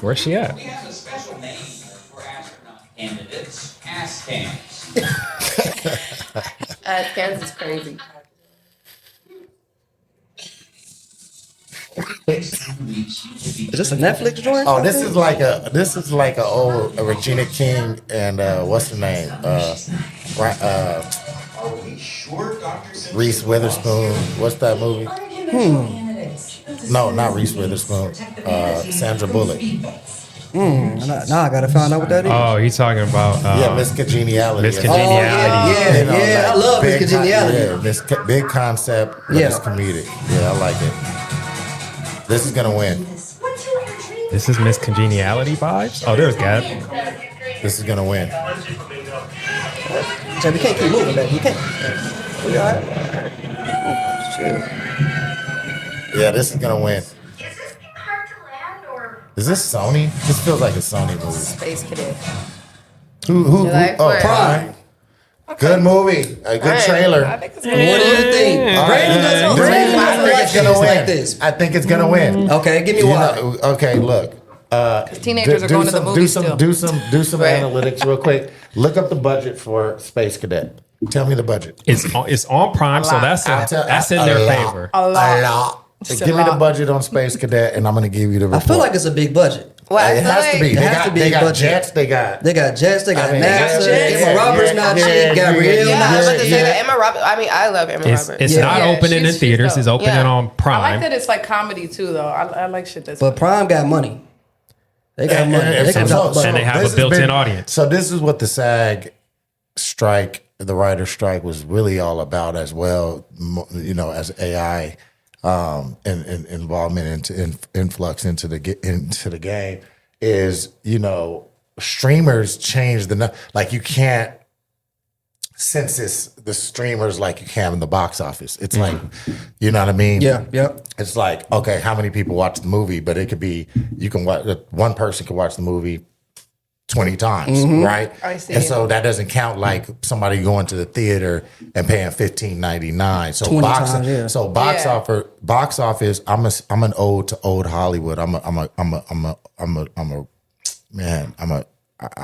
Where's she at? We have a special name for astronaut candidates, ASCANs. Kansas is crazy. Is this a Netflix joint? Oh, this is like a old Regina King and what's the name? Reese Witherspoon. What's that movie? No, not Reese Witherspoon. Sandra Bullock. Now I gotta find out what that is. Oh, he's talking about Yeah, Miss Congeniality. Miss Oh, Congeniality. yeah, You know, yeah. like I love big Miss Congeniality. big concept, but Yeah. it's comedic. Yeah, I like it. This is gonna win. This is Miss Congeniality vibes. Oh, there's Gab. This is gonna win. So we can't keep moving, baby. We can't. We all right? Shit. Yeah, this is gonna win. Is this Sony? This feels like a Sony movie. Space Cadet. Who? like Oh, Prime. Prime. Good movie. A good trailer. I think it's What do you think? All right. Brandon doesn't. I Brandon think doesn't it's like gonna things win. like this. I think it's gonna win. Okay, give me You one. know, okay, look. Teenagers are going to the movies still. Do some analytics real quick. Look up the budget for Space Cadet. Tell me the budget. It's on Prime, so that's in their favor. A lot. Give me the budget on Space Cadet, and I'm going to give you the report. I feel like it's a big budget. Well, it has to be. They got jets. They got NASA. Emma Roberts not cheap. Gabrielle. Yeah, I was about to say that Emma Roberts. I mean, I love Emma Roberts. It's not opening in theaters. It's opening on Prime. I like that it's like comedy too, though. I like shit that's. But Prime got money. They got money. And they have a built-in audience. So this is what the SAG strike, the writer's strike, was really all about as well. You know, as AI. And involvement into influx into the game is, you know, streamers change like you can't census the streamers like you can in the box office. It's like, you know what I mean? Yeah. It's like, okay, how many people watch the movie? But it could be, you can watch, one person can watch the movie 20 times, right? I see. And so that doesn't count like somebody going to the theater and paying $15.99. So box office. I'm an ode to old Hollywood. I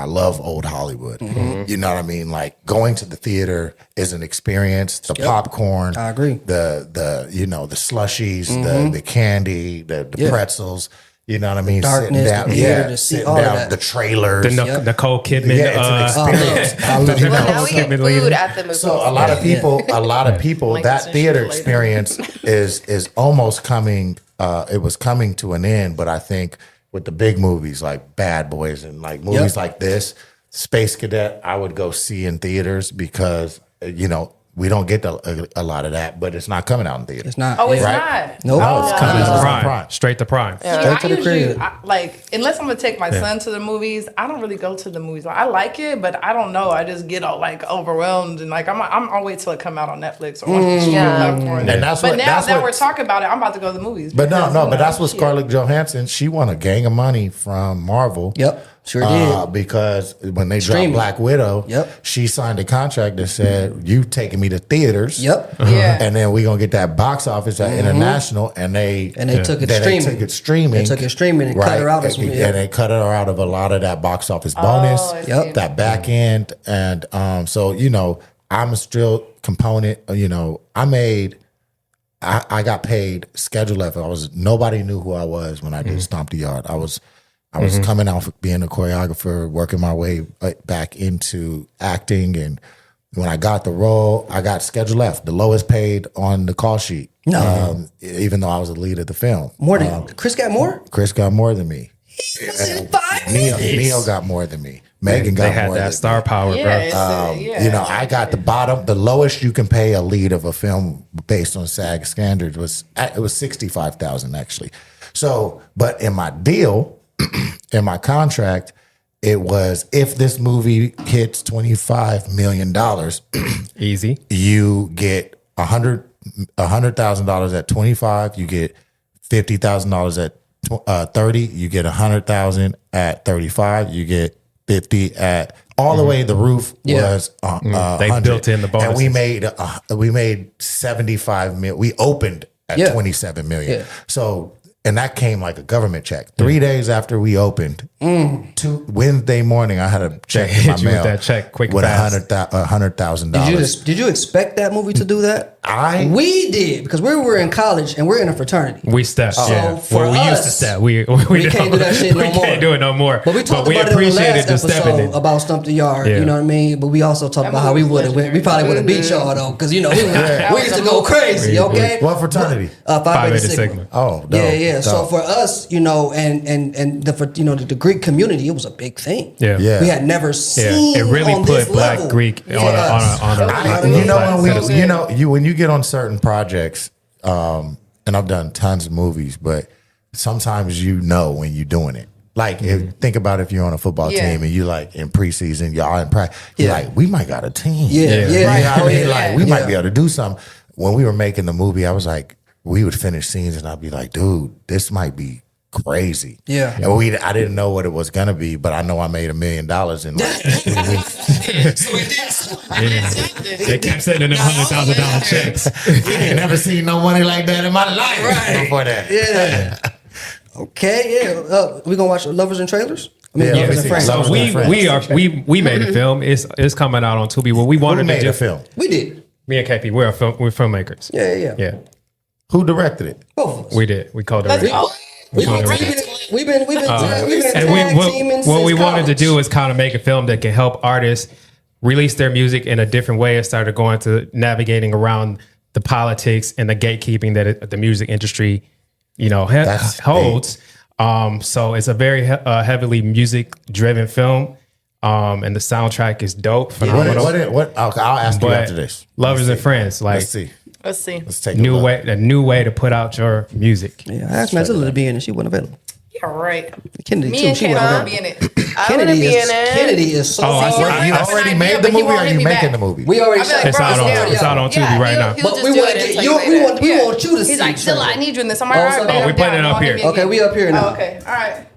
love old Hollywood. You know what I mean? Like going to the theater is an experience. The popcorn, I agree. The you know, the slushies, the candy, the pretzels. You know what I mean? Darkness, sitting down, sitting down, the trailers, the Nicole Kidman. It's an experience. Well, now we get food at the movie. So a lot of people, Like that theater experience is almost coming. It was coming to an end, but I think with the big movies like Bad Boys and like movies like this, Space Cadet, I would go see in theaters because you know. We don't get a lot of that, but it's not coming out in theaters. It's not. Oh, it's right? not. Nope. No, it's coming to Prime. Straight to Prime. Yeah. Straight to the crib. Like, unless I'm gonna take my son to the movies, I don't really go to the movies. I like it, but I don't know. I just get all like overwhelmed and like I'll wait till it come out on Netflix or on the streaming platform. And that's but what, now that we're talking about it, I'm about to go to the movies. But but that's what Scarlett Johansson. She won a gang of money from Marvel. Yep. Sure did. Because when they dropped Black Widow, she signed a contract that said, you taking me to theaters. Yep. Yeah. And then we're going to get that box office at International. And they took it streaming. They took it streaming. They took it streaming and cut her out of some. And they cut her out of a lot of that box office bonus, that back end. And so, you know, I'm still component, you know, I got paid schedule F. Nobody knew who I was when I did Stomp the Yard. I was coming out being a choreographer, working my way back into acting. And when I got the role, I got Schedule F, the lowest paid on the call sheet. No. Even though I was the lead of the film. More than Chris got more? Chris got more than me. Neo got more than me. Megan got more than me. They had that star power, bro. You know, I got the lowest you can pay a lead of a film based on SAG standards was $65,000 actually. So, but in my deal, in my contract, it was if this movie hits $25 million, easy, you get $100,000 at 25, you get $50,000 at 30, you get $100,000 at 35, you get 50 at all the way. The roof was they built in the bonuses. And we made 75 million. We opened at 27 million. So. And that came like a government check. 3 days after we opened, Wednesday morning, I had a check in my mail that check quick with $100,000. Did you expect that movie to do that? We did because we were in college and we're in a fraternity. We stepped. So we used to step. We can't do that shit no more. We can't do it no more. But we talked about it on the last episode about Stump the Yard. You know what I mean? But we also talked about how we would have went. We probably would have beat y'all though because you know we used to go crazy. Okay. What fraternity? Phi Beta Sigma. Oh, yeah. So for us, you know, and the Greek community, it was a big thing. Yeah. We had never seen. It really on put this Black level. Greek on a. You know when you get on certain projects, and I've done tons of movies, but sometimes you know when you're doing it. Like think about if you're on a football team and you like in preseason, y'all in practice, you're like, we might got a team. You know what I mean? Like we might be able to do something. When we were making the movie, I was like, we would finish scenes and I'd be like, dude, this might be crazy. Yeah. And I didn't know what it was gonna be, but I know I made $1 million in like 3 weeks. They kept sending them $100,000 checks. I ain't never seen no money like that in my life before that. Yeah. Okay, yeah. We gonna watch Lovers and Trailers? I mean, Yeah, Lovers and Friends. So we made a film. It's coming out on Tubi. What we wanted to do. A film? We did. Me and KP, we're filmmakers. Yeah. Who directed it? Both of us. We did. We co-directed. We've been And what we wanted to do is kind of make a film that can help artists release their music in a different way and started going to navigating around the politics and the gatekeeping that the music industry, holds. So it's a very heavily music-driven film, and the soundtrack is dope. Phenomenal. I'll ask you after this. Lovers and Friends, like Let's see. Let's take a new way to put out your music. Yeah, I asked Matilda to be in it. She wasn't available. Yeah, right. Kennedy Me too. and She Kennedy wasn't be in available. it. I want to be in it. Kennedy is so. You already made the movie, or are you making the movie? We already. It's out on Tubi right now. But we want you to see. He's like, Zilla, I need you in this. I'm like, all right. Oh, we putting it up here. Okay, we up here now. Oh, okay, all right.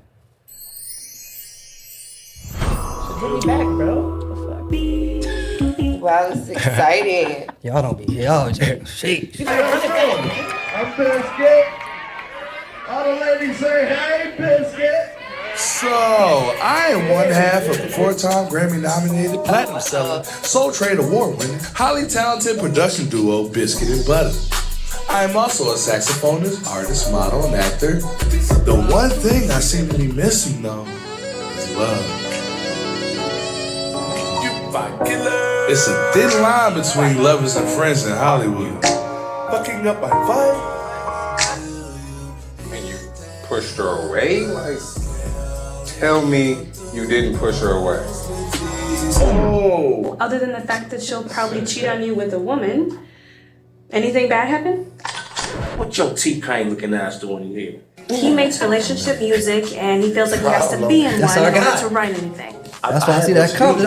Should get me back, bro. Wow, this is exciting. Y'all don't be. Y'all sheesh. I'm Biscuit. All the ladies say, hey, Biscuit. So, I am one half of a 4-time Grammy-nominated platinum seller, Soul Trade Award-winning, highly talented production duo, Biscuit and Butter. I am also a saxophonist, artist, model, and actor. The one thing I seem to be missing, though, is love. It's a thin line between lovers and friends in Hollywood. Fucking up my vibe. And you pushed her away? Like, tell me you didn't push her away. Oh. Other than the fact that she'll probably cheat on you with a woman, anything bad happen? What your T-Pain looking ass doing in here? He makes relationship music and he feels like he has to be in one in order to write anything. That's why I see that cover.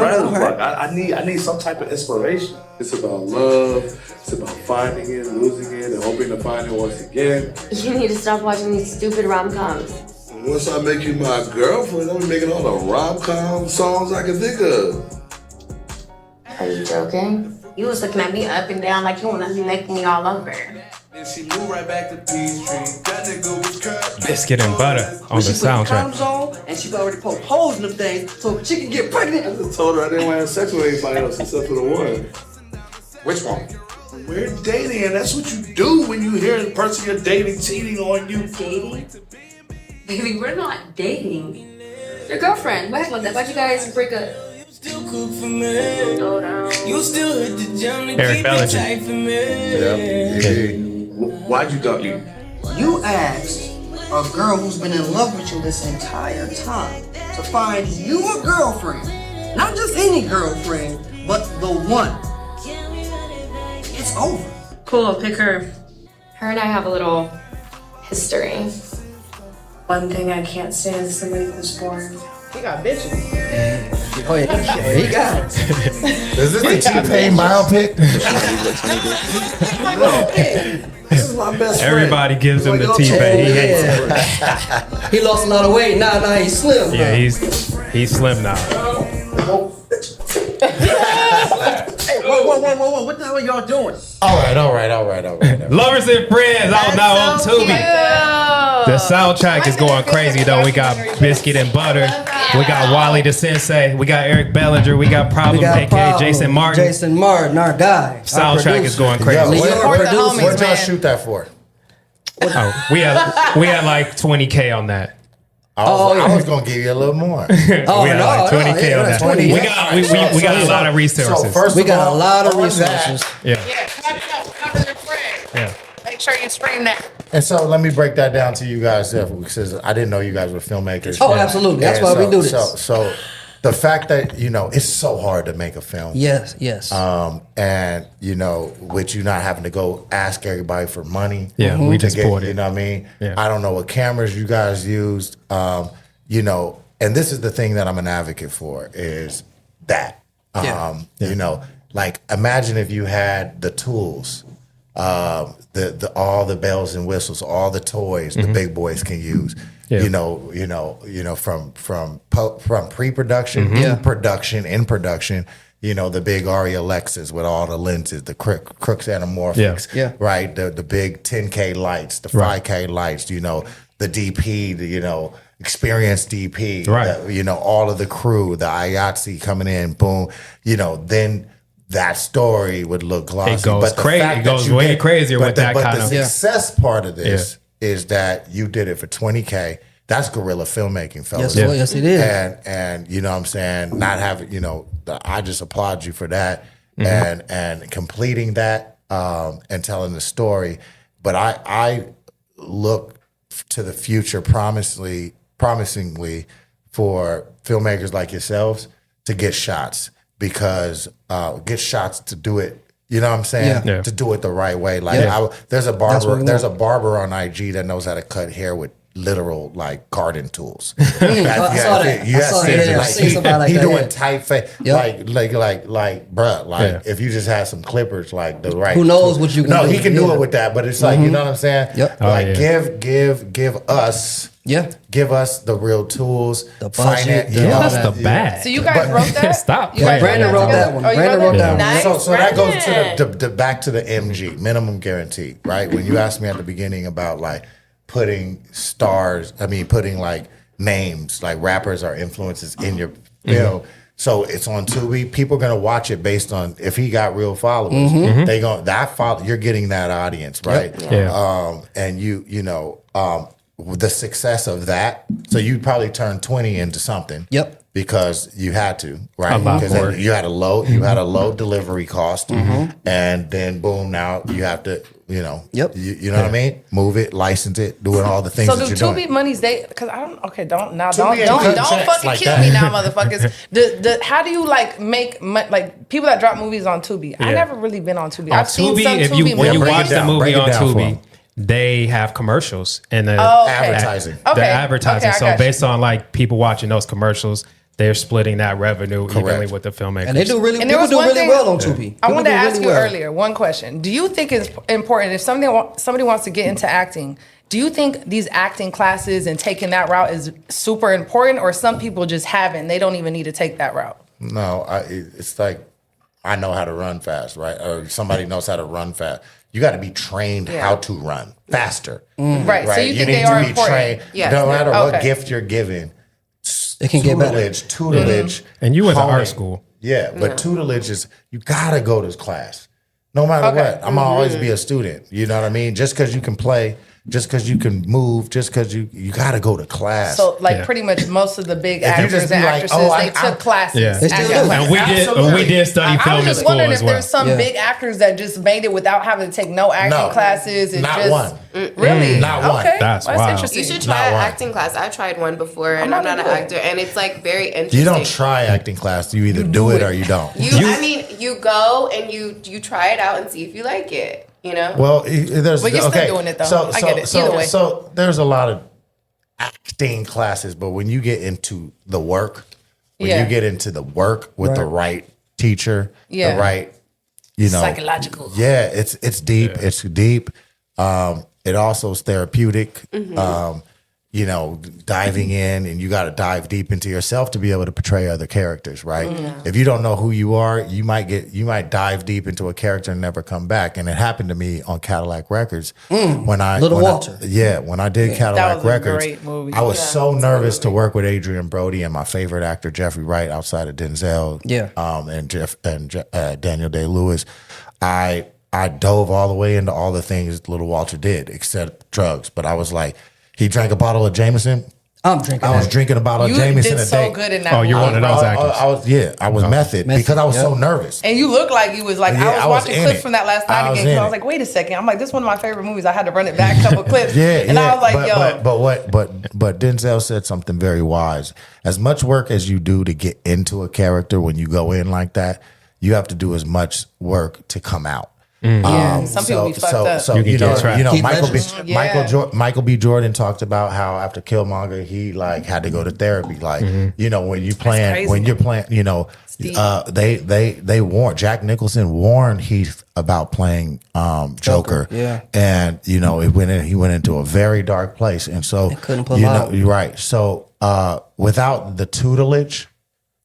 I need some type of inspiration. It's about love. It's about finding it, losing it, and hoping to find it once again. You need to stop watching these stupid rom-coms. Once I make you my girlfriend, I'm making all the rom-com songs I can think of. Are you joking? You was looking at me up and down like you want to neck me all over. And she moved right back to Peachtree. That nigga was cut. Biscuit and Butter on the soundtrack. She on, and she already poked holes in them things so she can get pregnant. I just told her I didn't want to have sex with anybody else except for the one. Which one? We're dating, and that's what you do when you hear the person you're dating cheating on you. Dating? Baby, we're not dating. Your girlfriend. What happened like that? Why'd you guys break up? Still cook for me. You still hit the gym to Eric keep Bellinger. it tight for me. Yeah. Why'd you dump me? You asked a girl who's been in love with you this entire time to find you a girlfriend. Not just any girlfriend, but the one. It's over. Cool, pick her. Her and I have a little history. One thing I can't stand is somebody who's born. He got bitches. Oh yeah, he got it. Is this a T-Pain biopic? This is my best friend. Everybody gives him the T-Pain. He hates it. He lost a lot of weight. Now he's slim. Yeah, he's slim now. Hey, whoa. What the hell are y'all doing? All right. Lovers and Friends out now on Tubi. The soundtrack is going crazy though. We got Biscuit and Butter. We got Wally the Sensei. We got Eric Bellinger. We got Problem, aka Jason Martin. Jason Martin, our guy. Soundtrack is going crazy. Yo, Support the homies, where'd y'all man. shoot that for? Oh, we had like 20K on that. I was gonna give you a little more. We had like 20K on that. 20. We got a lot of resources. So first We of got all, a lot of on resources. that- Yeah. Lovers and Friends. Yeah. Make sure you stream that. And so let me break that down to you guys, because I didn't know you guys were filmmakers. Oh, absolutely. That's why we do this. So the fact that it's so hard to make a film. Yes. And with you not having to go ask everybody for money. Yeah, we just bought it. You know what I mean? Yeah. I don't know what cameras you guys used. And this is the thing that I'm an advocate for is that. Like imagine if you had the tools, the all the bells and whistles, all the toys the big boys can use. Yeah. From pre-production to production, in production. The big Arri Alexas with all the lenses, the Crooks Anamorphics, right? The big 10K lights, the 5K lights, the the DP, the experienced DP, right? All of the crew, the IATSE coming in, boom, then that story would look glossy. It goes crazy. It goes way crazier with that kind of. But the success part of this is that you did it for $20K. That's guerrilla filmmaking, fellas. Yes, it is. And you know what I'm saying? Not having, I just applaud you for that and completing that and telling the story. But I look to the future promisingly for filmmakers like yourselves to get shots, because get shots to do it. You know what I'm saying? Yeah. To do it the right way. Like there's a barber on IG that knows how to cut hair with literal like garden tools. I saw that. He doing tight face. Like bruh, if you just had some clippers, like the right. Who knows what you can do? No, he can do it with that, but it's like, you know what I'm saying? Yep. Give us. Yeah, give us the real tools, the budget, that's the bag. So you guys wrote that? Stop. Brandon wrote that one. Brandon wrote that one. Nice. So that goes to back to the MG, minimum guarantee, right? When you asked me at the beginning about like putting like names, like rappers or influences in your film. So it's on Tubi. People are gonna watch it based on if he got real followers. They you're getting that audience, right? Yep. Yeah. And the success of that, so you probably turned 20 into something. Yep. Because you had to, right? A lot because more. you had a low delivery cost, and then boom, now you have to, Yep. you know what I mean? Move it, license it, doing all the things So that do you're Tubi doing. monies don't Tubi fucking like kill that. me now, motherfuckers. How do you like make like people that drop movies on Tubi? I never really been on Tubi. I've seen some Tubi movies. When you watch the movie on Tubi, they have commercials and the advertising. The advertising. Okay, So based on like people watching those commercials, they're splitting that revenue evenly with the filmmakers. And they do really, And people do really thing well on Tubi. I wanted to ask really you well. earlier one question. Do you think it's important if somebody wants to get into acting? Do you think these acting classes and taking that route is super important, or some people just haven't? They don't even need to take that route. No, it's like I know how to run fast, right? Or somebody knows how to run fast. You got to be trained how to run faster. Right. So you think need they are to be important? trained. Yes. No matter what gift you're given, it can get better. Tutelage. And you went to art school. Yeah, but tutelage is, you got to go to class. No matter what. I'm going to always be a student. You know what I mean? Just because you can play, just because you can move, just because you got to go to class. So pretty much most of the big If you actors just and be like, actresses, oh, they took classes. Yeah. They still do. And we did study I film was in just school wondering as if well. there's some big actors that just made it without having to take no acting classes. It's not just, one. Really? Not one. Okay. That's Well, wild. interesting. You should try an acting class. I tried one before, and I'm not an actor, and it's like very interesting. You don't try acting class. You either do it or you don't. You go and you try it out and see if you like it. Well, there's. But you're still doing it, though. I get it. Either way. So there's a lot of acting classes, but when you get into the work, with the right teacher, the right, psychological. Yeah, it's deep. Yeah. It's deep. It also is therapeutic. Diving in, and you got to dive deep into yourself to be able to portray other characters, right? If you don't know who you are, you might dive deep into a character and never come back. And it happened to me on Cadillac Records when I did Cadillac Records. Great movie. I was so nervous to work with Adrian Brody and my favorite actor Jeffrey Wright outside of Denzel. And Daniel Day-Lewis. I dove all the way into all the things Little Walter did, except drugs. But I was like, he drank a bottle of Jameson. I was drinking a bottle of Jameson a day. You did so good in that movie. You're one of those actors. I was method because I was so nervous. And you look like you was like, I was watching clips from that last night again. I I was like, wait a second. I'm like, this is one of my favorite movies. I had to run it back a couple clips. And I was like, But Denzel said something very wise. As much work as you do to get into a character, when you go in like that, you have to do as much work to come out. Some people be fucked up. So Michael B. Jordan talked about how after Killmonger he had to go to therapy. When you're playing, they warned Jack Nicholson warned Heath about playing Joker. And he went into a very dark place, and so couldn't pull out. You're right. So without the tutelage.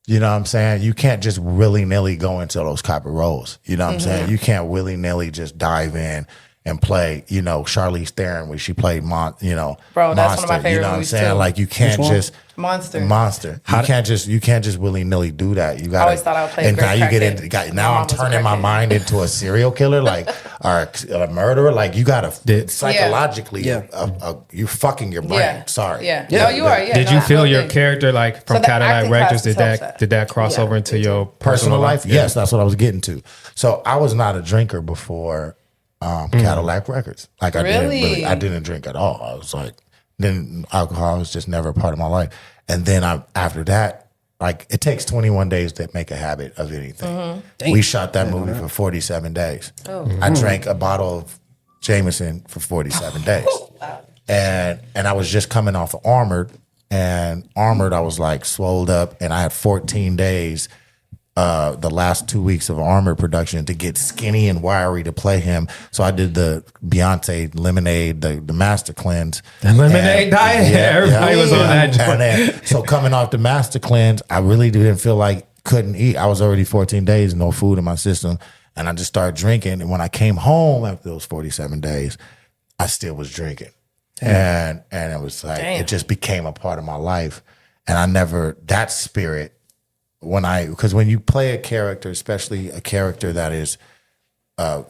You know what I'm saying? You can't just willy-nilly go into those type of roles. You know what I'm saying? You can't willy-nilly just dive in and play, Charlize Theron where she played Bro, that's Monster. one of my favorite You know what I'm movies, saying? too. Like you can't just Monster. You can't just willy nilly do that. You got. I always thought I would play a great now you get crackhead. into. Now I'm turning my mind into a serial killer, like or a murderer. Like you got to psychologically, you're fucking your brain. Yeah. Sorry. Yeah. No, you are. Yeah. Did you feel your character like from So the Cadillac acting Records? class Did that cross over into your personal life? Yes, that's what I was getting to. So I was not a drinker before Cadillac Records. Like I didn't drink at all. I was like, then alcohol was just never a part of my life. And then after that, like it takes 21 days to make a habit of anything. We shot that movie for 47 days. I drank a bottle of Jameson for 47 days. And I was just coming off of Armored, and Armored I was like swolled up, and I had 14 days the last 2 weeks of Armored production to get skinny and wiry to play him. So I did the Beyonce Lemonade, the Master Cleanse. The Lemonade diet? Everybody was on that joint. So coming off the Master Cleanse, I really didn't feel like couldn't eat. I was already 14 days, no food in my system. And I just started drinking. And when I came home after those 47 days, I still was drinking. And it was like, it just became a part of my life. And I never, that spirit, because when you play a character, especially a character that is a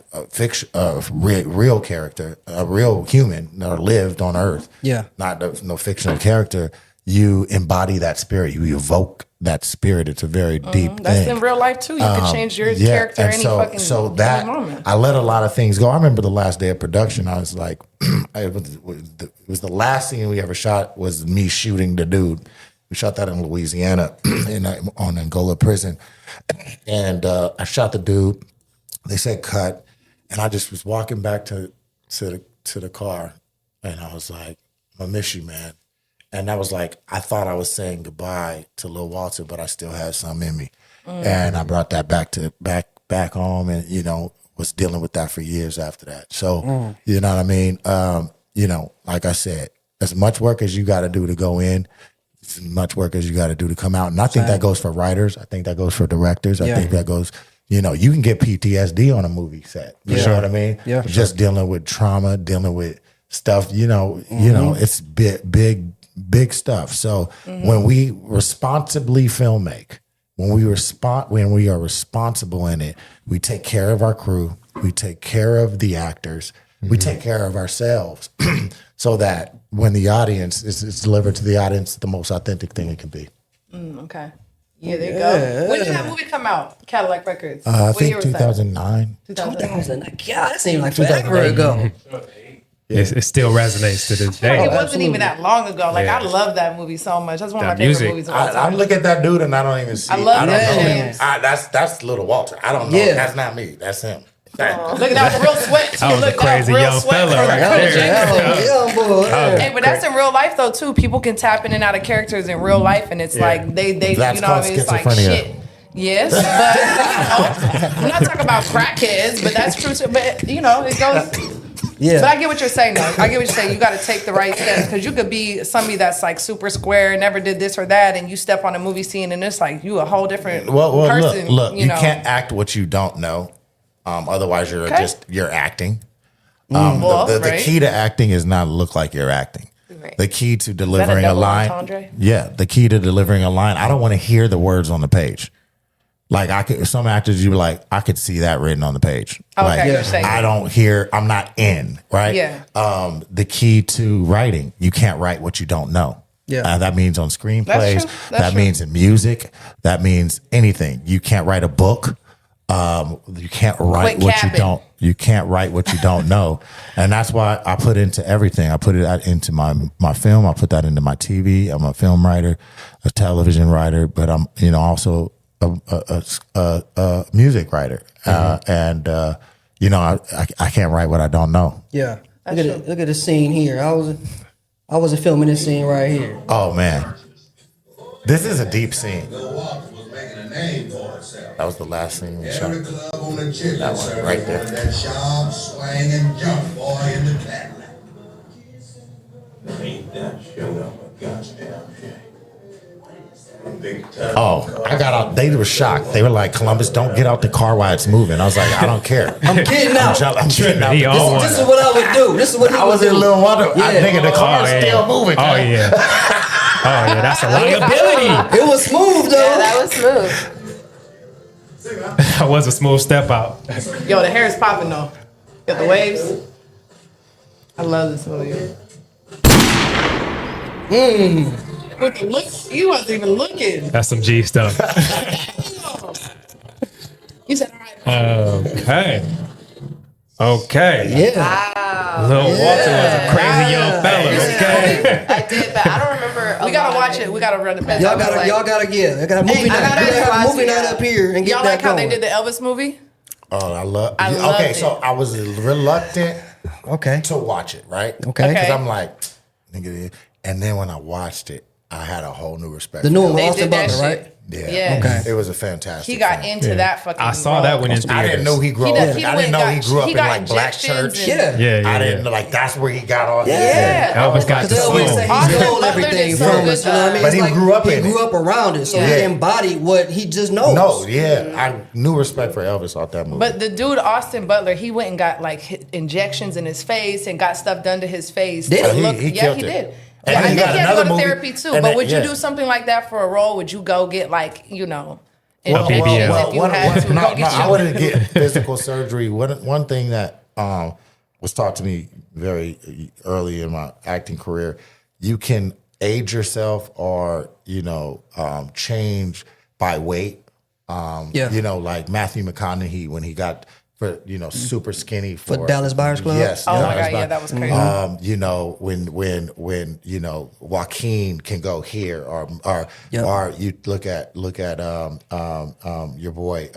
real character, a real human that lived on Earth, not no fictional character, you embody that spirit. You evoke that spirit. It's a very deep thing. That's in real life too. You can change your character any fucking moment. I let a lot of things go. I remember the last day of production. I was like, it was the last scene we ever shot was me shooting the dude. We shot that in Louisiana on Angola prison. And I shot the dude. They said cut. And I just was walking back to the car. And I was like, I miss you, man. And I was like, I thought I was saying goodbye to Lil Walter, but I still had some in me. And I brought that back home and, was dealing with that for years after that. So, you know what I mean? Like I said, as much work as you got to do to go in, as much work as you got to do to come out. And I think that goes for writers. I think that goes for directors. I think that goes, you can get PTSD on a movie set. You know what I mean? Yeah. Just dealing with trauma, dealing with stuff, it's big stuff. So when we responsibly filmmake, when we are responsible in it, we take care of our crew, we take care of the actors, we take care of ourselves so that when the audience is delivered to the audience, the most authentic thing it can be. Okay. Yeah, there you go. When did that movie come out? Cadillac Records. I think 2009. 2000. God, that seemed like forever ago. It still resonates to this day. It wasn't even that long ago. Like, I love that movie so much. That's one of my favorite movies of all time. I look at that dude and I don't even see. I love that. That's Little Walter. I don't know. Yeah. That's not me. That's him. Look at that real sweat. That was a crazy young fella right there. Hey, but that's in real life though too. People can tap in and out of characters in real life, and it's like they that's you know what I mean? It's like shit. Yes, but I'm not talking about crackheads, but that's true too. But it goes. Yeah. But I get what you're saying though. I get what you're saying. You got to take the right steps because you could be somebody that's like super square, never did this or that, and you step on a movie scene and it's like you a whole different person. Look, you can't act what you don't know. Otherwise, you're acting. The key to acting is not look like you're acting. Right. The key to delivering a line. The key to delivering a line. I don't want to hear the words on the page. Like some actors, you like, I could see that written on the page. Okay, like, I don't hear. I'm not in. Right. Yeah. The key to writing, you can't write what you don't know. Yeah. That means on screenplays. That's true. Means in music. That means anything. You can't write a book. You can't write what you don't. You can't write what you don't know, and that's why I put into everything. I put it into my film. I put that into my TV. I'm a film writer, a television writer, but I'm also a music writer, and I can't write what I don't know. Yeah, look at the scene here. I wasn't filming this scene right here. Oh man, this is a deep scene. That was the last scene we shot. That one right there. That sharp swing and jump boy in the Cadillac. Ain't that showed up a goddamn shame. Big time. Oh, I got out. They were shocked. They were like, Columbus, don't get out the car while it's moving. I was like, I don't care. I'm getting out. I'm getting out. This is what I would do. This is what I was in a little wonder. Yeah. I think the car's still moving. Oh, yeah. Oh, yeah. That's a liability. It was smooth, though. Yeah, that was smooth. That was a smooth step out. Yo, the hair is popping though. Got the waves. I love this movie. With the look, you wasn't even looking. That's some G stuff. You said, all right. Okay. Yeah. Wow. Lil Walter was a crazy young fella. Okay. I did, but I don't remember. We gotta watch it. We gotta run it back. Y'all gotta I got a movie night. gotta We gotta have a watch movie it, night yeah. up here and get Y'all that like how going. they did the Elvis movie? Oh, I loved it. So I was reluctant Okay. to watch it, right? Okay. Because I'm like, nigga, and then when I watched it, I had a whole new respect. The new one with They Austin did that Butler, shit. right? Yeah. Okay. It was a fantastic He got film. into that fucking. I saw that one in I didn't know he grew up. He I didn't know he grew up in like black injections church. and- Yeah. I didn't know, like that's where he got all his. Yeah. Elvis got Because they always say he Austin stole Butler everything did so from good us. You know what I mean? But It's he like grew up in He it. grew up around it, so Yeah. he embodied what he just knows. No, yeah, I knew respect for Elvis off that movie. But the dude Austin Butler, he went and got like injections in his face and got stuff done to his face. Did to he? look, He yeah, killed he it. did. And Yeah, I then he think got he had to go another to movie, therapy too. and But then- would you yeah. do something like that for a role? Would you go get like, you know, Well, injections BBL. if you had to? no, Go get I your- wouldn't get physical surgery. One thing that was taught to me very early in my acting career, you can age yourself or change by weight. Like Matthew McConaughey when he got super skinny for Dallas Buyers Club. Yes. Oh my Dallas God, yeah, Buyers. that was crazy. When Joaquin can go here, or you look at your boy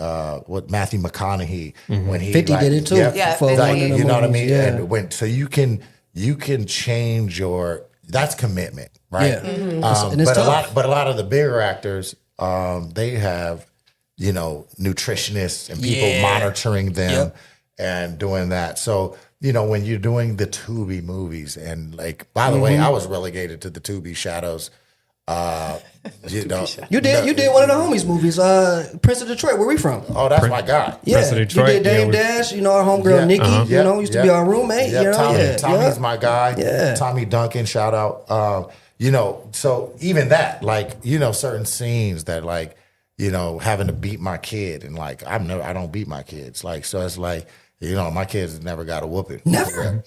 Matthew McConaughey when he 50 did it too. Yeah, for 50. one of the you know what I movies, mean. Yeah. And so you can change your that's commitment, right? Yeah. Mm-hmm. And it's but tough. a lot of the bigger actors, they have nutritionists and people monitoring them and doing that. So, when you're doing the Tubi movies and by the way, I was relegated to the Tubi shadows. You did one of the homies movies, Prince of Detroit. Where we from? Oh, that's my guy. Yeah, Prince of Detroit, you did Dame Dash. Our homegirl Nikki. Used to be our roommate. Tommy's my guy. Yeah. Tommy Duncan, shout out. So even that, certain scenes that having to beat my kid and I don't beat my kids. So it's my kids never got a whooping. Never.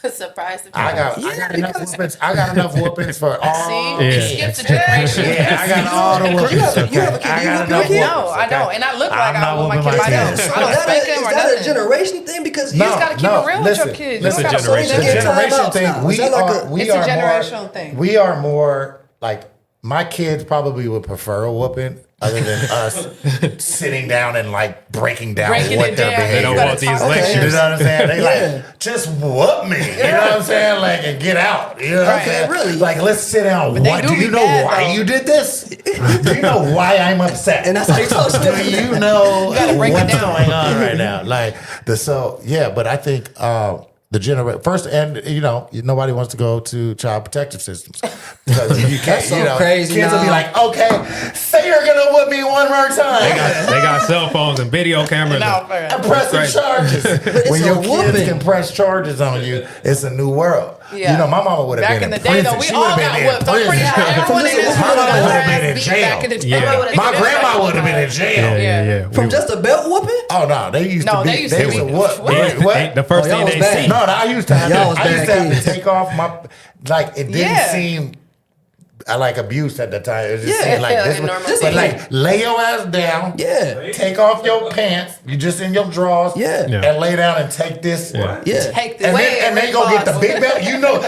Surprise. I got enough whoopings. I got enough whoopings for all. See, skip the generation. Yeah, I got all the whoopings. You have a kid. I You got whoop enough your kid? whoopings. No, I don't. And I look like I'm I whoop my not kid. whooping I my don't. kids. I don't spank him or Is that a nothing. generation thing? Because You just gotta keep it real with your kids. You Listen, don't gotta so they the can get generation timeouts thing. now. Is that It's a generational thing. We are more my kids probably would prefer a whooping other than us sitting down and breaking down Breaking what it their down. behavior They don't want these lectures. You know what I'm saying? They just whoop me. You know what I'm saying? And get out. You know what I'm saying? really? Let's sit down. But they What? do Do be you know bad, why though. you did this? Do you know why I'm upset? And that's how you talk to them. Do you know gotta break it what's down. going on right now? But I think the generation first, and nobody wants to go to child protective systems because you can't. That's so crazy. Kids will be like, okay, say you're gonna whip me one more time. They got cell phones and video cameras. And pressing charges. When your kids can press charges on you, it's a new world. Yeah. My mama would have Back been in the in day, prison. though, we She all would've got been in whipped. I'm pretty prison. sure everyone in this My room mama got would their have been in ass beat jail. back in the day. Yeah. My grandma would have been in jail. Yeah. From just a belt whooping? Oh no, they used No, to be. they used to be- whoop. What? The first y'all thing was they bad. see. No, I used to have Y'all to, was I used bad to have to kids. take off my it didn't Yeah. seem abuse at the time. It was just Yeah. seemed like this. Normal But thing. lay your ass down. Yeah. Take off your pants. You just in your drawers. Yeah. And lay down and take this. Yeah. Yeah. Take the And they go get the big belt.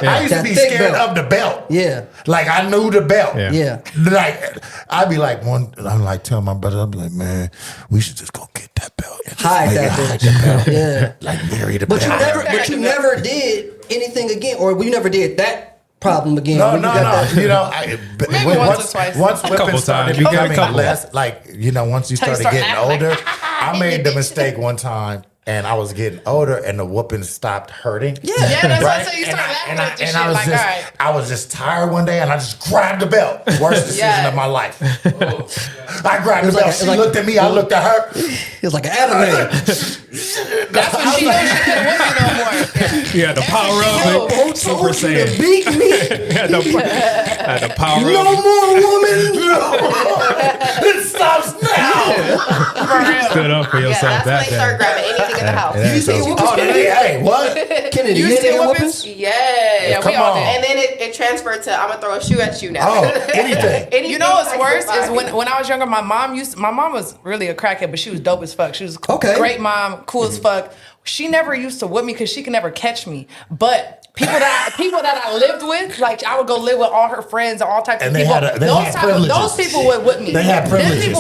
I used to That be thick scared belt. of the belt. Yeah. I knew the belt. Yeah. Yeah. I'd be I'm telling my brother, I'd be like, man, we should just go get that belt. And just Hide make that it bitch. the belt. Yeah. Bury the But belt. you never did anything again, or you never did that problem again. No. when you got that- Maybe once or twice. Once couple whipping started times. You got a becoming couple. less, once you started start getting acting like, older, I made the mistake one time, and I was getting older, and the whooping stopped hurting. Yeah, that's right? What I say. You start laughing at this shit. I was like, just, all right. I was just tired one day, and I just grabbed the belt. Worst decision of my life. I grabbed the belt. She looked at me. I looked at her. It was like an anime. That's when she knew she couldn't whoop you no more. You had the power up. Who told you to beat me? Had the power No up. more woman. It stops now. Stood up for yourself That's when they start grabbing anything in the house. You see Hey, what? Kennedy, You you still get whooping? whoopings? Yeah, we all did. And then it transferred to I'm gonna throw a shoe at you now. Oh, anything. You know what's worse is when I was younger, my mom was really a crackhead, but she was dope as fuck. She was a great mom, cool as fuck. She never used to whip me because she could never catch me. But people that I lived with, like I would go live with all her friends and all types of people. Those people would whip me. They had privileges.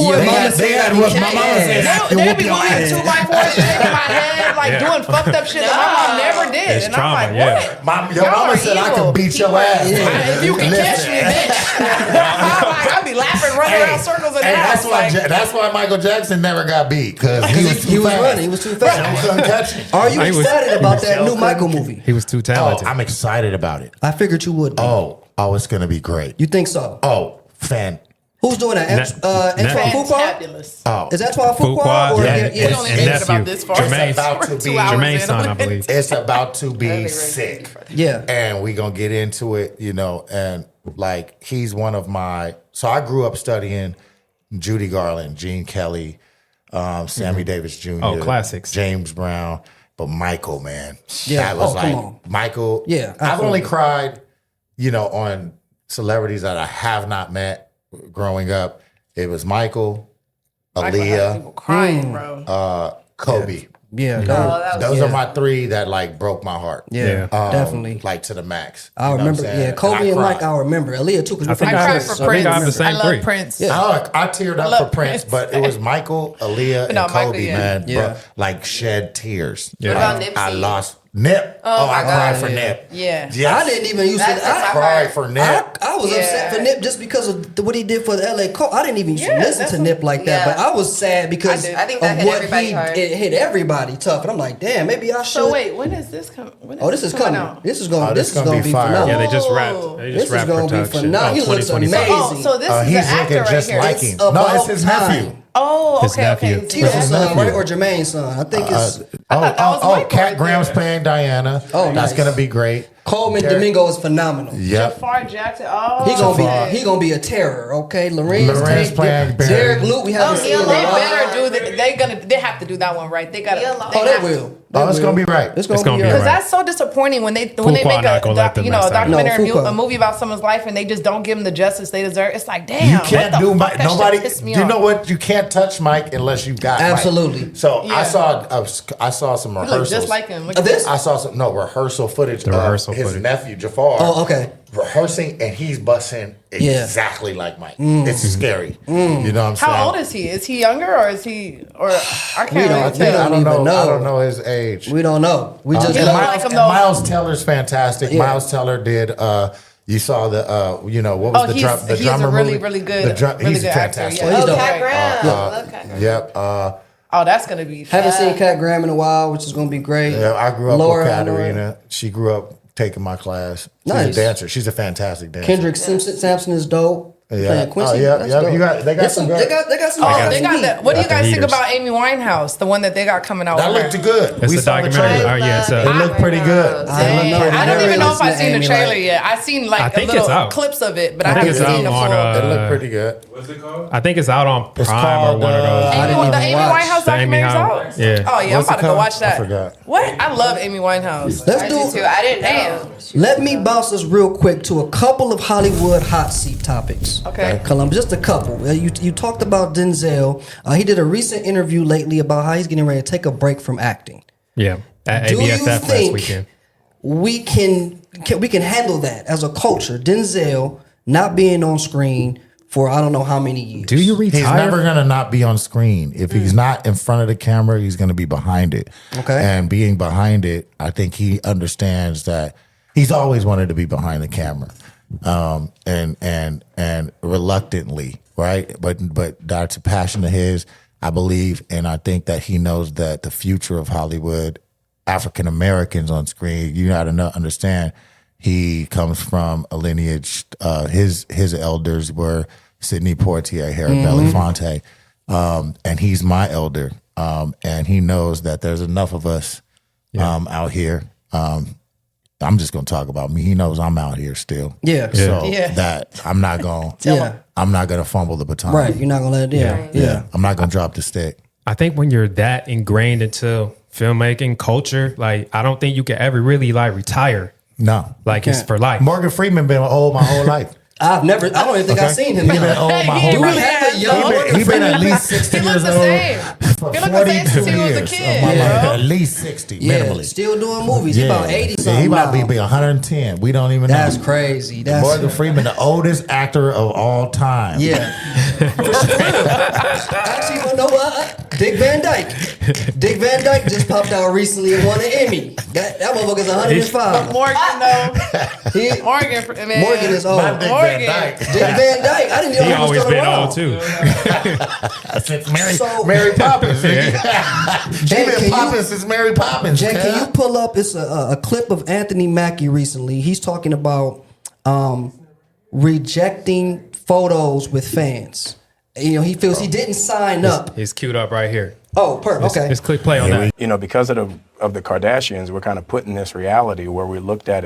They had what my mama said. They'd be moving 2x4 shaking my head, like doing fucked up shit that my mom never did. It's and trauma, I'm like, what? Your mama said I could beat your ass. If you can catch me, bitch. I'd be laughing, running around circles in the house. That's why Michael Jackson never got beat, because He was running. He was too fast. Couldn't catch him. Are you excited about that new Michael movie? He was too talented. I'm excited about it. I figured you would be. Oh, it's going to be great. You think so? Oh, fan. Who's doing that? Antoine Fuqua? Fabulous. Oh, Is that Antoine Fuqua? Or We only made it about this far. Jermaine's son, I believe. It's about to be sick. Yeah. And we're going to get into it, and like he's one of my, so I grew up studying Judy Garland, Gene Kelly, Sammy Davis Jr. Oh, classics. James Brown. But Michael, man. Yeah. That was come on. Michael. Yeah. I've only cried, on celebrities that I have not met growing up. It was Michael, Aaliyah, crying, bro. Kobe. Yeah. Those are my three that like broke my heart. Yeah, definitely. Like to the max. I remember. Yeah, Kobe and Mike. I remember. Aaliyah too. I cried for Prince. I love Prince. Yeah. I teared up for Prince, but it was Michael, Aaliyah, and Kobe, man. Yeah. Bro, like shed tears. What about Nipsey? I lost Nip. I cried for Nip. Yeah. Yes. I didn't even used to. I cried for Nip. I was upset for Nip just because of what he did for the LA Colt. I didn't even used to listen to Nip like that, but I was sad because I think that of hit what everybody hard. It hit everybody tough, and I'm like, damn, maybe I should. So wait, when is this coming? This is coming. Out? This is going. This is going to be fire. phenomenal. Yeah, they just wrapped. This is going to be phenomenal. He looks amazing. Oh, so this is he's the actor looking right just here. like him. No, it's his nephew. Oh, His okay, nephew. okay. Tito's son, right? Or Jermaine's son. I think it's. Cat Graham's playing Diana. Oh, that's gonna be great. Coleman Domingo is phenomenal. Yep. Jafar Jackson. Oh, He gonna be a terror. Okay, Lorenz playing Derek Luke. We haven't seen. They better do that. They have to do that one right. They gotta. They will. It's gonna be right. It's gonna be Because right. that's so disappointing when they make a documentary, a movie about someone's life, and they just don't give them the justice they deserve. It's like, damn, You can't do Mike. Nobody. You know what? You can't touch Mike unless you got absolutely. Mike. So I saw some rehearsals. He looks just like him. Look Of this? I saw some rehearsal footage of his nephew Jafar. Oh, okay. Rehearsing, and he's busting exactly like Mike. It's scary. You know what I'm saying? How old is he? Is he younger or is he? Or I can't really tell. I don't know his age. We don't know. We just Miles Teller's fantastic. Yeah. Miles Teller did. You saw the. What was the drummer? He's a really good. He's fantastic. Yeah. Cat Graham. Yep. Oh, that's gonna be. Haven't seen Cat Graham in a while, which is gonna be great. Yeah, I grew up with Katarina. She grew up taking my class. She's a dancer. She's a fantastic dancer. Kendrick Sampson is dope. Yeah. Quincy. They got some. They got some. What do you guys think about Amy Winehouse, the one that they got coming out? That looked good. It's a documentary. It looked pretty good. I don't even know if I've seen the trailer yet. I've seen like little clips of it, but I haven't seen the full. It looked pretty good. What's it called? I think it's out on Prime or one of those. The Amy Winehouse documentary's out? Yeah. Oh yeah, I'm about to go watch that. I forgot. What? I love Amy Winehouse. I do too. I didn't know. Let me bounce us real quick to a couple of Hollywood hot seat topics. Okay. Columbus, just a couple. You talked about Denzel. He did a recent interview lately about how he's getting ready to take a break from acting. Yeah. At ABSF last weekend. We can handle that as a culture. Denzel not being on screen for I don't know how many years. Do you retire? He's never gonna not be on screen. If he's not in front of the camera, he's gonna be behind it. Okay. And being behind it, I think he understands that he's always wanted to be behind the camera. And reluctantly, right? But that's a passion of his. I believe, and I think that he knows that the future of Hollywood, African Americans on screen, you got to understand, he comes from a lineage. His elders were Sidney Poitier, Harry Belafonte, and he's my elder, and he knows that there's enough of us out here. I'm just gonna talk about me. He knows I'm out here still. Yeah. So that I'm not gonna. I'm not gonna fumble the baton. Right. You're not gonna let it. Yeah. I'm not gonna drop the stick. I think when you're that ingrained into filmmaking culture, like I don't think you can ever really like retire. No. Like it's for life. Morgan Freeman been old my whole life. I don't even think I've seen him. He's been old my whole life. He's been at least 60 years old for 42 years. At least 60, minimally. Still doing movies. He about 80 something. He about to be 110. We don't even know. That's crazy. That's Morgan Freeman, the oldest actor of all time. Yeah. Actually, you know what? Dick Van Dyke. Dick Van Dyke just popped out recently and won an Emmy. That motherfucker's 105. Morgan, though. Morgan is old. Dick Van Dyke. Dick Van Dyke. I didn't know he he was always still been around. old too. Since Mary Poppins. She been popping since Mary Poppins. Jay, can you pull up? It's a clip of Anthony Mackie recently. He's talking about rejecting photos with fans. You know, he feels he didn't sign up. It's queued up right here. Oh, perfect. Okay. Let's click play on that. You know, because of the Kardashians, we're kind of put in this reality where we're looked at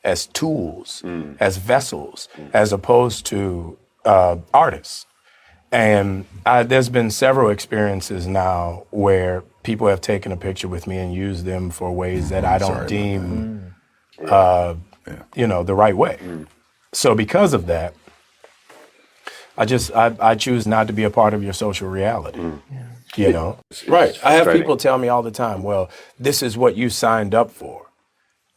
as tools, as vessels, as opposed to artists. And there's been several experiences now where people have taken a picture with me and used them for ways that I don't deem, you know, the right way. So because of that, I choose not to be a part of your social reality. You know, right? I have people tell me all the time, "Well, this is what you signed up for."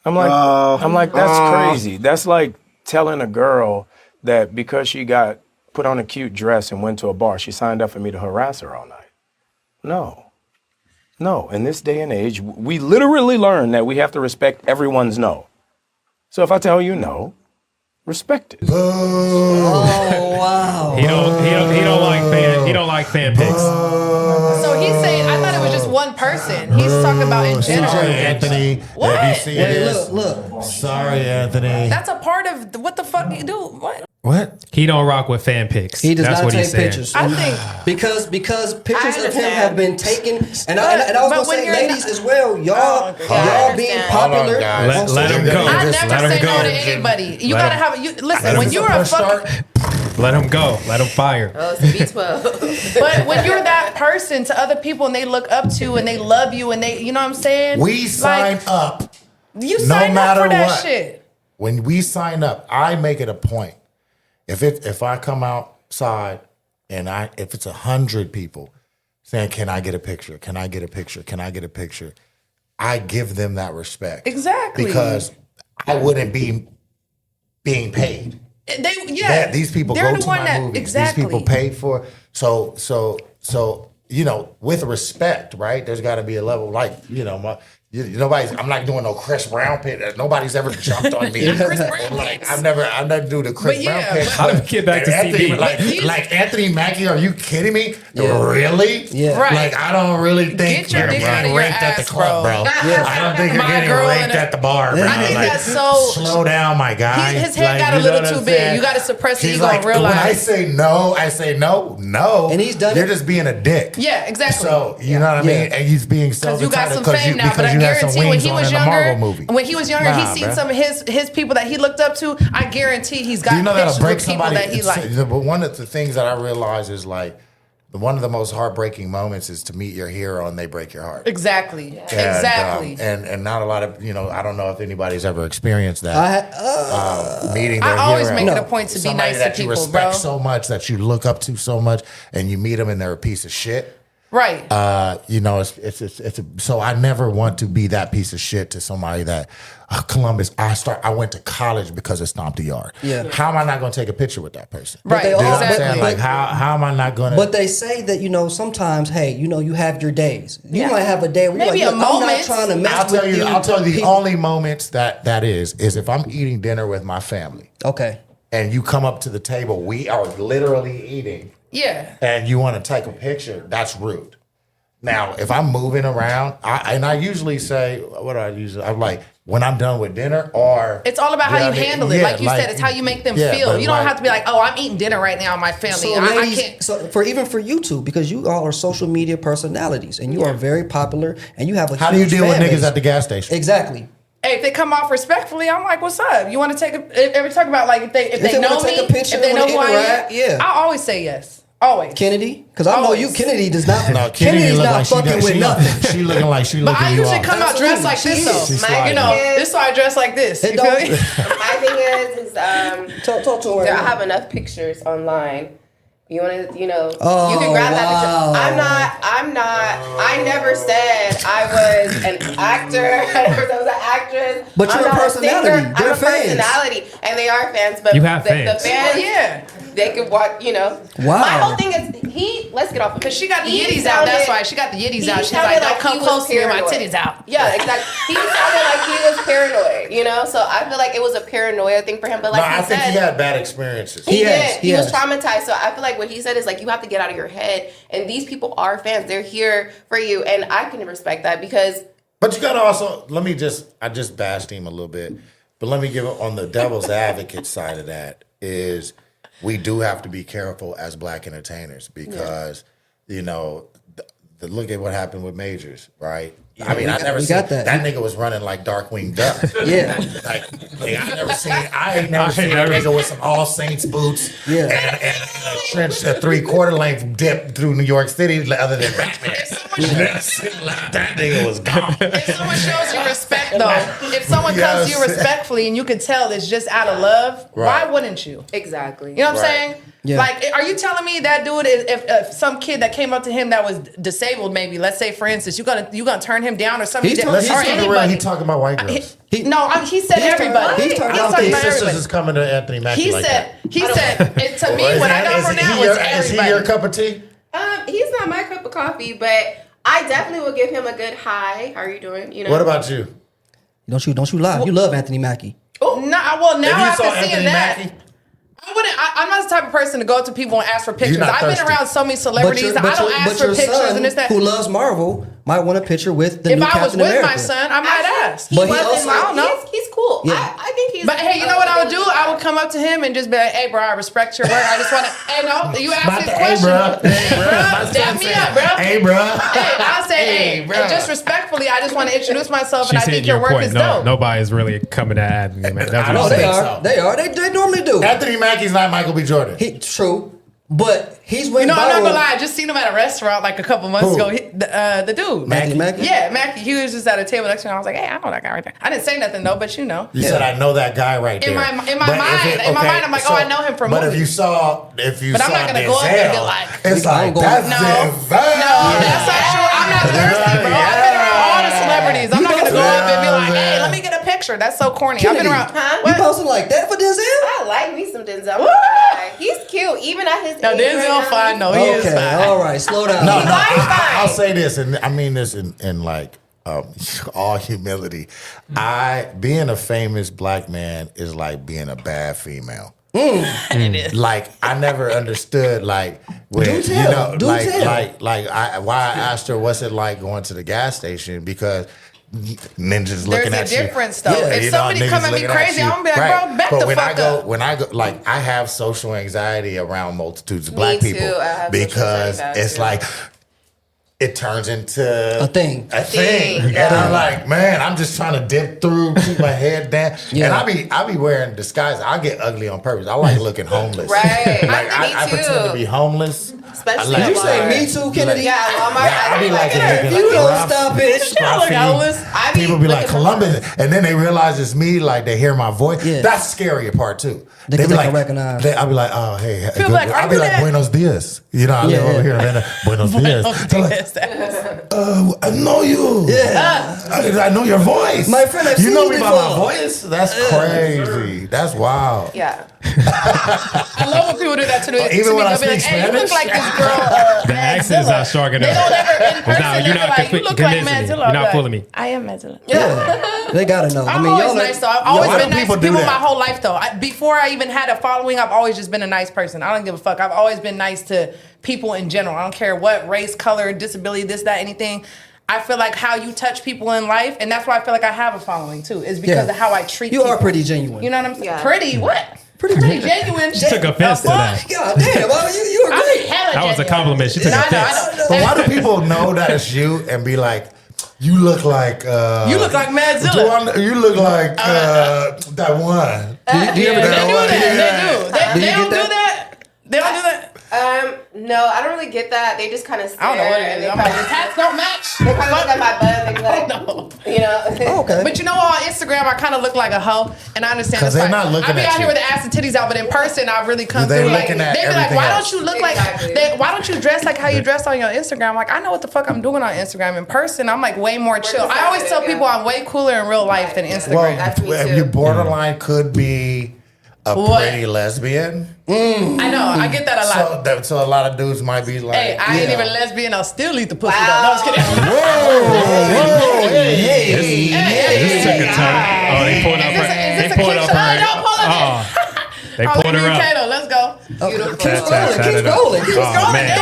I'm like, that's crazy. That's like telling a girl that because she got put on a cute dress and went to a bar, she signed up for me to harass her all night. No. In this day and age, we literally learn that we have to respect everyone's no. So if I tell you no, respect it. Oh wow! He don't like fan pics. So he's saying, I thought it was just one person. He's talking about in general. Sorry, Anthony. What? Have you seen this? Look. Sorry, Anthony. That's a part of what the fuck you do. What? He don't rock with fan pics. He does That's not what take he's saying. pictures. I think because pictures of him understand. have been taken, and I was gonna say, ladies as well, y'all being popular. Let him go. I Just never let him say no go. to anybody. You gotta have listen, when you're a fucking let him go. Let him fire. Oh, it's B12. but when you're that person to other people and they look up to and they love you and they, you know what I'm saying? We sign up. You no sign up matter for that what. shit. When we sign up, I make it a point. If I come outside and if it's 100 people saying, "Can I get a picture? Can I get a picture? Can I get a picture?" I give them that respect. Exactly. Because I wouldn't be being paid. These people go to my movies. Exactly. These people pay for. So you know, with respect, right? There's got to be a level, like, you know, I'm not doing no Chris Brown pit. Nobody's ever jumped on me. Like I never do the Chris Brown pit. How do we get back to Anthony, CD? like Anthony Mackie? Are you kidding me? Yeah. Really? Yeah. Right. Like I don't really think Get your you're dick out of getting your raped at the ass, club, bro. Yeah. I don't think you're My getting girl raped in a- at the bar, bro. I think Like, that's so. slow down, my guy. His head got a you know little what too I'm big. saying? You got to suppress it. He's You gonna like, realize. when I say no. And he's done You're it. just being a dick. Yeah, exactly. So you know what I mean? And he's being Because you got self-entitled some fame now, but I you had some guarantee when wings he on was in the Marvel younger, movie. when he was younger, Nah, he's seen bruh. some of his people that he looked up to. I guarantee he's got Do you know pictures that'll break with people somebody? that he liked. But one of the things that I realize is like one of the most heartbreaking moments is to meet your hero and they break your heart. Exactly. Exactly. And not a lot of, I don't know if anybody's ever experienced that. Meeting their I always hero. make it a point to be Somebody nice that to you people, respect bro. so much, that you look up to so much, and you meet them and they're a piece of shit. Right. So I never want to be that piece of shit to somebody that Columbus. I went to college because of Stomp the Yard. Yeah. How am I not going to take a picture with that person? Right. They You know what I'm Exactly. saying? Like how am I not going to? But they say that, sometimes, hey, you have your days. You might have a day where Maybe you're like, a look, I'm moment. not trying to mess I'll tell with you. you. I'll tell you the only moments that is if I'm eating dinner with my family. Okay. And you come up to the table, we are literally eating. Yeah. And you want to take a picture, that's rude. Now, if I'm moving around, I usually say, I'm like, when I'm done with dinner, or it's all about how you handle it. Like you said, it's how you make them feel. You don't have to be like, oh, I'm eating dinner right now with my family. So, ladies, I can't. So for you two, because you all are social media personalities and you are very popular and you have a how do you deal with niggas at the gas station? Exactly. Hey, if they come off respectfully, I'm like, what's up? You want to take a? If we talk about like if they know me, if they know who I am, I always say yes. Always. Kennedy? Because I know you, Kennedy does not. No, Kennedy's not fucking with nothing. She looking like she looking. But I usually come out dressed like this though. You know, this is why I dress like this. You feel me? My thing is talk to her. I have enough pictures online. You want to, you can grab that picture. I'm not. I never said I was an actor. I never said I was an actress. But you're a personality. I'm a personality, and they are fans. But you have fans. The fans, they could watch. Wow. My whole thing is let's get off because she got the yitties out. That's why she got the yitties out. She's like, don't come close to me, my titties out. Yeah, exactly. He sounded like he was paranoid. So I feel like it was a paranoia thing for him. But like I think he had bad experiences. He did. He was traumatized. So I feel like what he said is like you have to get out of your head. And these people are fans. They're here for you, and I can respect that because. But you gotta also I just bashed him a little bit, but let me give it on the devil's advocate side of that is. We do have to be careful as black entertainers because, the look at what happened with Majors, right? Yeah, I mean, I never seen that. That nigga was running like Darkwing Duck. Yeah. I ain't never seen a nigga with some All Saints boots and a trench, a 3/4 length dip through New York City other than Batman. That nigga was gone. If someone shows you respect, though, if someone comes to you respectfully and you can tell it's just out of love, why wouldn't you? Exactly. You know what I'm saying? Yeah. Like, are you telling me that dude, if some kid that came up to him that was disabled, maybe, let's say, for instance, you gonna turn him down or something? He talking about white girls. He said everybody. He's talking about his sisters is coming to Anthony Mackie. He said, to me, what I know from now is everybody. Is he your cup of tea? He's not my cup of coffee, but I definitely will give him a good hi. How are you doing? What about you? Don't you lie. You love Anthony Mackie. Oh, no. Well, now after seeing that. Mackie? I'm not the type of person to go up to people and ask for pictures. I've been around so many celebrities. I don't ask for pictures and this that. Who loves Marvel might want a picture with the new Captain America. If I was with my son, I might ask. But I don't know. He's cool. Yeah. I think he's. But hey, you know what I would do? I would come up to him and just be like, "Hey, bro, I respect your work. I just want to, you ask me a question, dap me up, bro. Hey, bro. Hey, I'll say, hey, bro. Just respectfully, I just want to introduce myself, and I think your work is dope. Nobody's really coming to Anthony, man. They are. They normally do. Anthony Mackie's not Michael B. Jordan. True. But he's went I'm viral. not gonna lie. I just seen him at a restaurant like a couple months ago. The dude, Mackie. Yeah, Mackie. He was just at a table next to me. I was like, hey, I know that guy right there. I didn't say nothing though, but You said I know that guy right there. In my mind, I'm like, I know him from movies. But if you saw, I'm not gonna go up and be like, it's like that's no, that's not true. I'm not thirsty, bro. I've been around all the celebrities. I'm not gonna go up and be like, hey, let me get a picture. That's so corny. Kennedy, I've been around. You posting like that for Denzel? I like me some Denzel. He's cute, even at his age. No, Denzel fine. No, he is fine. All right, slow down. No, I'll say this, and I mean this in like all humility. Being a famous black man is like being a bad female. It is. Like I never understood like when why I asked her what's it like going to the gas station because ninjas looking at you. There's a difference though. If somebody come at me crazy, I'm gonna be like, bro, back the fuck up. When I go, like I have social anxiety around multitudes of black people because it's like it turns into a thing. And I'm like, man, I'm just trying to dip through, keep my head down. Yeah. And I be wearing disguise. I get ugly on purpose. I like looking homeless. Right. Like I pretend to be homeless. Especially did you say me too, Kennedy? Yeah, I be like, you don't stop it. People be like Columbus, and then they realize it's me. Like they hear my voice. Yeah. That's the scarier part too. They be like, recognize. I'll be like, oh hey, I'll be like, buenos dias. You know, I live over here, man. Buenos dias. I know you. Yeah, I know your voice. My friend, you know me by my voice. That's crazy. That's wild. Yeah. I love when people do that to me. Even when I speak like, hey, you look Spanish? like this girl. The accent's not strong enough. They don't ever in person. No, you're not like, you look like convincing me. Madzilla. You're not fooling me. I am Madzilla. Yeah, they gotta know. I'm always y'all nice though. I've always been nice to people that? my whole life though. Before I even had a following, I've always just been a nice person. I don't give a fuck. I've always been nice to people in general. I don't care what race, color, disability, this, that, anything. I feel like how you touch people in life, and that's why I feel like I have a following too, is because of how I treat people. You are pretty genuine. You know what I'm saying? Yeah. Pretty what? Pretty genuine. She took offense to that. God damn, well, you were great. That was a compliment. She took offense. But why do people know that it's you and be like, you look like you look like Madzilla. You look like that one. They do. They don't do that. They don't do that. No, I don't really get that. They just kind of stare. I don't know what it is. They I'm kinda like, the tats don't match. They kind of look at my butt and they be like, you know. Okay. But you know, on Instagram, I kind of look like a hoe, and I understand. Because they're not looking I be at out here you. with the ass and titties out, but in person, I really come They're through. looking at They be like, everything why else. don't you look Exactly. like? Why don't you dress like how you dress on your Instagram? I'm like, I know what the fuck I'm doing on Instagram. In person, I'm like way more chill. I always tell people I'm way cooler in real life than Instagram. That's me Well, too. you borderline could be a pretty lesbian. I know, I get that a lot. So a lot of dudes might be like, Hey, I ain't even lesbian. I'll still eat the pussy. Though. No, I was kidding. whoa, This took a turn. Oh, they pulled up her. They pulled up her. Don't pull up. Oh, they pulled her up. Kato, let's go. Keep scrolling. Oh, man.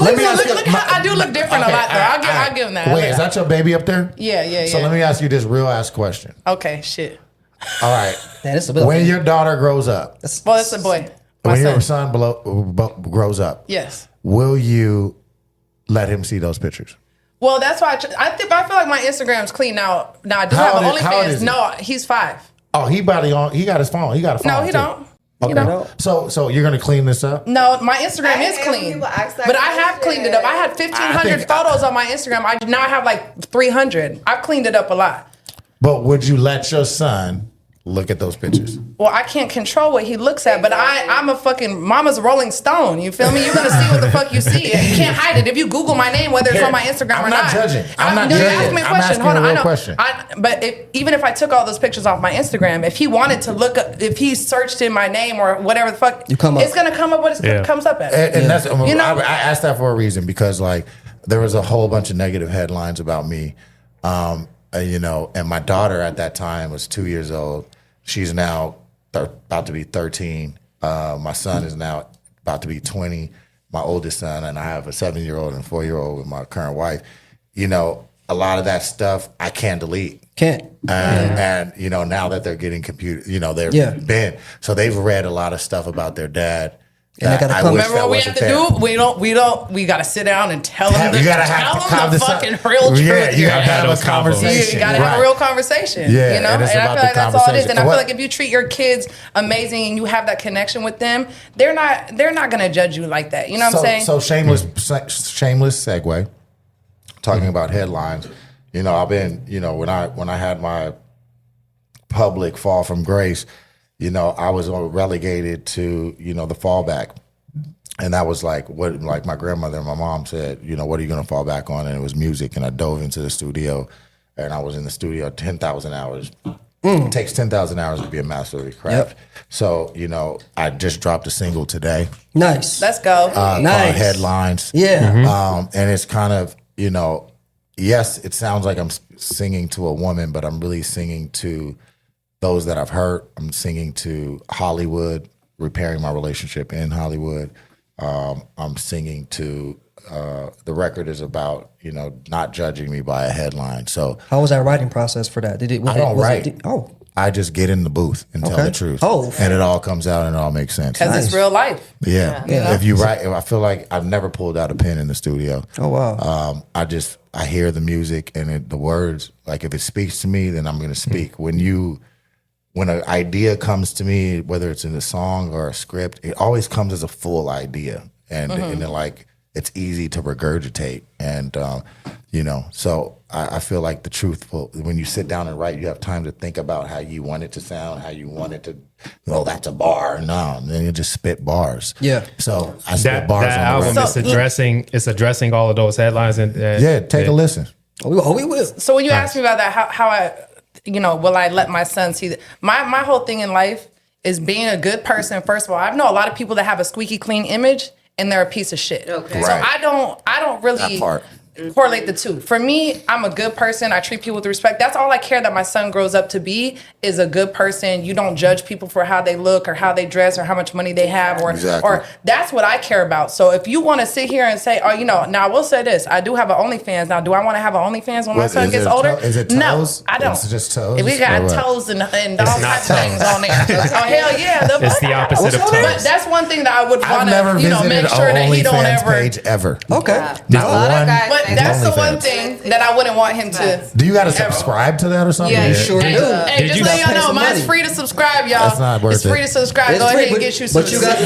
Let me ask you- Look, I do look different a lot, though. I'll give them that. Wait, is that your baby up there? Yeah. So let me ask you this real ass question. Okay, shit. All right. Man, it's a When your daughter grows up, Well, it's a boy. My when your son. son grows up, Yes. will you let him see those pictures? Well, that's why I feel like my Instagram's clean now. Now I do How have old is- how old OnlyFans. is he? No, he's 5. Oh, he got his phone. He got a phone. No, he too. don't. Okay. You know? So you're gonna clean this up? No, my Instagram I is hate when clean, people ask that but I have cleaned it up. I had 1,500 photos on my Instagram. I now have like 300. I've cleaned it up a lot. But would you let your son look at those pictures? Well, I can't control what he looks at, but I'm a fucking mama's Rolling Stone. You feel me? You're gonna see what the fuck you see. You can't hide it. If you Google my name, whether it's on my Instagram or I'm not. not judging. I'm not no, judging. You asked me a I'm question. asking Hold a on, real I know. question. But even if I took all those pictures off my Instagram, if he wanted to look up, if he searched in my name or whatever the fuck, You come up. it's gonna come up what it comes up as. And that's You know? I asked that for a reason because like there was a whole bunch of negative headlines about me, and my daughter at that time was 2 years old. She's now about to be 13. My son is now about to be 20. My oldest son, and I have a 7-year-old and 4-year-old with my current wife. You know, a lot of that stuff I can't delete. Can't. And now that they're getting they've been, so they've read a lot of stuff about their dad. And they gotta come. Remember what we have to do? We gotta sit down and tell them You gotta have the fucking real truth. Yeah, you gotta have a conversation. You gotta have a real conversation. Yeah, you know, and it's I about feel like the that's all it is. conversation. And I feel like if you treat your kids amazing and you have that connection with them, they're not gonna judge you like that. You know what I'm saying? So shameless segue. Talking about headlines, I've been, when I had my public fall from grace, I was relegated to, the fallback. And that was like my grandmother and my mom said, what are you going to fall back on? And it was music. And I dove into the studio and I was in the studio 10,000 hours. It takes 10,000 hours to be a master of the craft. Yep. So, I just dropped a single today. Nice. Let's go. Called Headlines. Yeah. And it's kind of, yes, it sounds like I'm singing to a woman, but I'm really singing to those that I've hurt. I'm singing to Hollywood, repairing my relationship in Hollywood. I'm singing to the record is about not judging me by a headline. So how was that writing process for that? I don't write. I just get in the booth and tell the truth. And it all comes out and it all makes sense. Because it's real life. Yeah. If you write, I feel like I've never pulled out a pen in the studio. Oh wow. I hear the music and the words. Like if it speaks to me, then I'm going to speak. When an idea comes to me, whether it's in a song or a script, it always comes as a full idea, and then like it's easy to regurgitate, and so I feel like the truthful. When you sit down and write, you have time to think about how you want it to sound, how you want it to. That's a bar. No, then you just spit bars. Yeah. So I spit bars. That on the album record. is addressing all of those headlines and take a listen. Oh, we will. So when you ask me about that, how I, will I let my son see that? My whole thing in life is being a good person. First of all, I know a lot of people that have a squeaky clean image and they're a piece of shit. Okay. So I don't really correlate the two. For me, I'm a good person. I treat people with respect. That's all I care that my son grows up to be, is a good person. You don't judge people for how they look or how they dress or how much money they have, or that's what I care about. So if you want to sit here and say, oh, now I will say this, I do have an OnlyFans. Now, do I want to have an OnFans when my son gets older? Is it toes? No, I don't. It's just toes? We got toes and all types of things on there. Oh, hell yeah. It's the opposite of toes. But that's one thing that I would want to, make sure that he don't ever. Page ever. Okay. Not one. But that's the one thing that I wouldn't want him to. Do you got to subscribe to that or something? Yeah, you sure do. Hey, just let y'all know, mine's free to subscribe, y'all. That's not worth it. It's free to subscribe. Go ahead and get you some. But you got to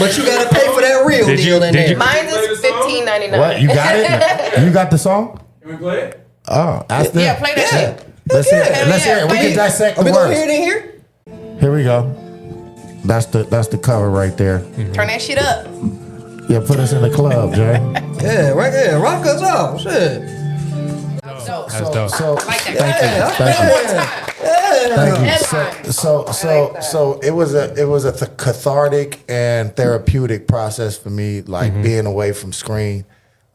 pay for that real deal in there. Mine is $15.99. What? You got it? You got the song? Can we play it? Oh, ask them. Yeah, play that shit. Let's hear it. Let's hear it. We can dissect the words. Are we going to hear it in here? Here we go. That's the cover right there. Turn that shit up. Yeah, put us in the club, Jay. Yeah, right there. Rock us out. Shit. That's dope. Thank you. So it was a cathartic and therapeutic process for me, like being away from screen,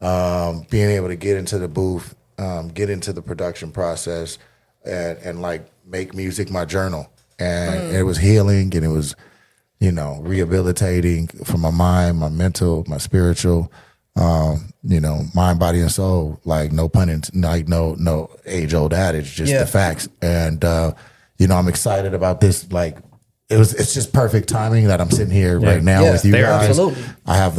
being able to get into the booth, get into the production process, and like make music my journal. And it was healing, and it was, rehabilitating for my mind, my mental, my spiritual, mind, body, and soul. Like no pun intended, like no age old adage, just the facts. And I'm excited about this. Like it's just perfect timing that I'm sitting here right now with you guys. Absolutely. I have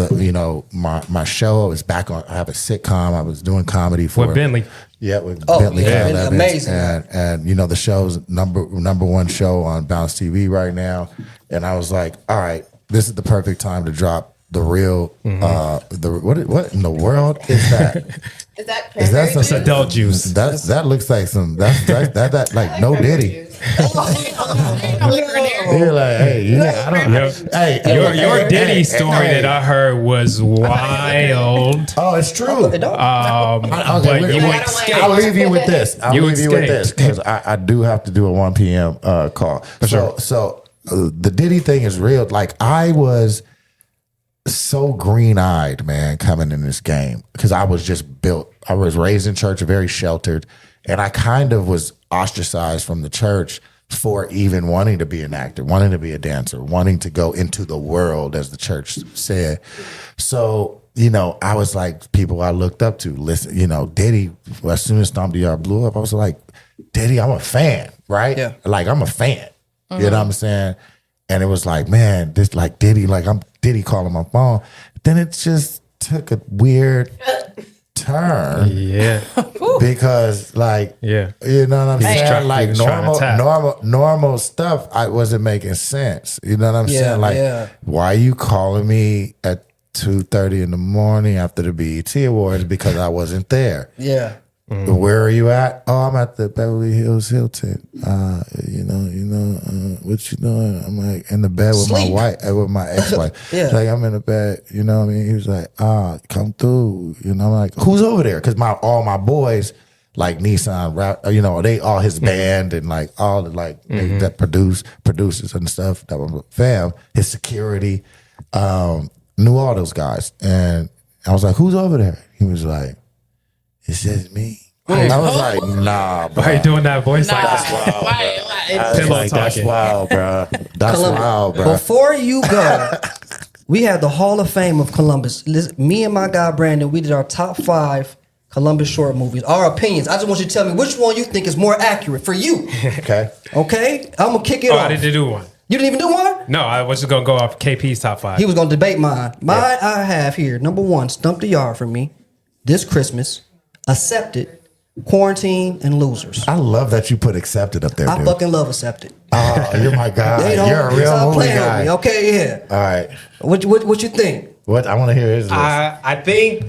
my show is back on. I have a sitcom. I was doing comedy for Bentley. Yeah, with Bentley. Yeah, amazing. And the show's number one show on Bounce TV right now. And I was like, all right, this is the perfect time to drop the real what in the world is that? Is that some adult juice? That looks like some that like no Diddy. You're like, hey, I don't know. Hey, your Diddy story that I heard was wild. Oh, it's true. But you escaped. I'll leave you with this. Because I do have to do a 1 p.m. Call. So the Diddy thing is real. Like I was so green-eyed, man, coming in this game because I was just built. I was raised in church, very sheltered, and I kind of was ostracized from the church for even wanting to be an actor, wanting to be a dancer, wanting to go into the world, as the church said. So, I was like people I looked up to. Listen, Diddy, as soon as Stomp the Yard blew up, I was like, Diddy, I'm a fan, right? Yeah. Like, I'm a fan. You know what I'm saying? And it was like, man, this like Diddy, like I'm Diddy calling my phone. Then it just took a weird turn. Yeah. Because like, you know what I'm saying? Like normal stuff, I wasn't making sense. You know what I'm saying? Like, why are you calling me at 2:30 in the morning after the BET Awards because I wasn't there? Yeah. Where are you at? Oh, I'm at the Beverly Hills Hilton. What you doing? I'm like in the bed with my ex-wife. Like I'm in the bed, you know what I mean? He was like, come through. I'm like, who's over there? Because all my boys, like Nissan, they all his band and like all the that producers and stuff that were fam, his security, knew all those guys. And I was like, who's over there? He was like, it's just me. I was like, nah, bro. Why are you doing that voice like that's wild, bro. That's wild, bro. That's wild, bro. Before you go, we had the Hall of Fame of Columbus. Me and my guy Brandon, we did our top 5 Columbus short movies. Our opinions. I just want you to tell me which one you think is more accurate for you. Okay. Okay? I'm going to kick it off. I didn't do one. You didn't even do one? No, I was just going to go off KP's top 5. He was going to debate mine. Mine I have here. Number 1, Stump the Yard for me. This Christmas. Accepted, Quarantine, and Losers. I love that you put Accepted up there, dude. I fucking love Accepted. Oh, you're my guy. You're a real movie guy. Okay, yeah. All right. What you think? What I want to hear his list. I think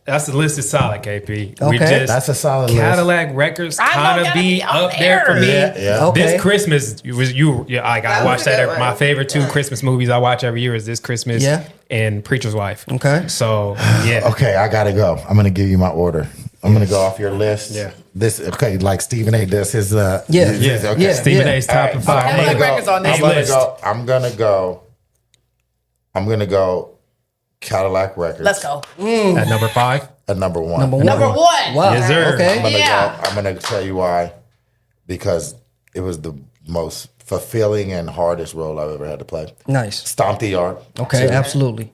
that's the list is solid, KP. Okay. That's a solid list. Cadillac Records kind of be up there for me. Yeah. Okay. This Christmas I watched that. My favorite 2 Christmas movies I watch every year is This Christmas and Preacher's Wife. Okay. So yeah. Okay, I gotta go. I'm gonna give you my order. I'm gonna go off your list. Yeah. This okay, like Stephen A. does his Okay. Stephen A's top and five. I'm gonna go Cadillac Records. Let's go. At number 5. At number 1. Number 1. Wow. Yes, sir. Okay. I'm gonna tell you why. Because it was the most fulfilling and hardest role I've ever had to play. Nice. Stomp the Yard. Okay, absolutely.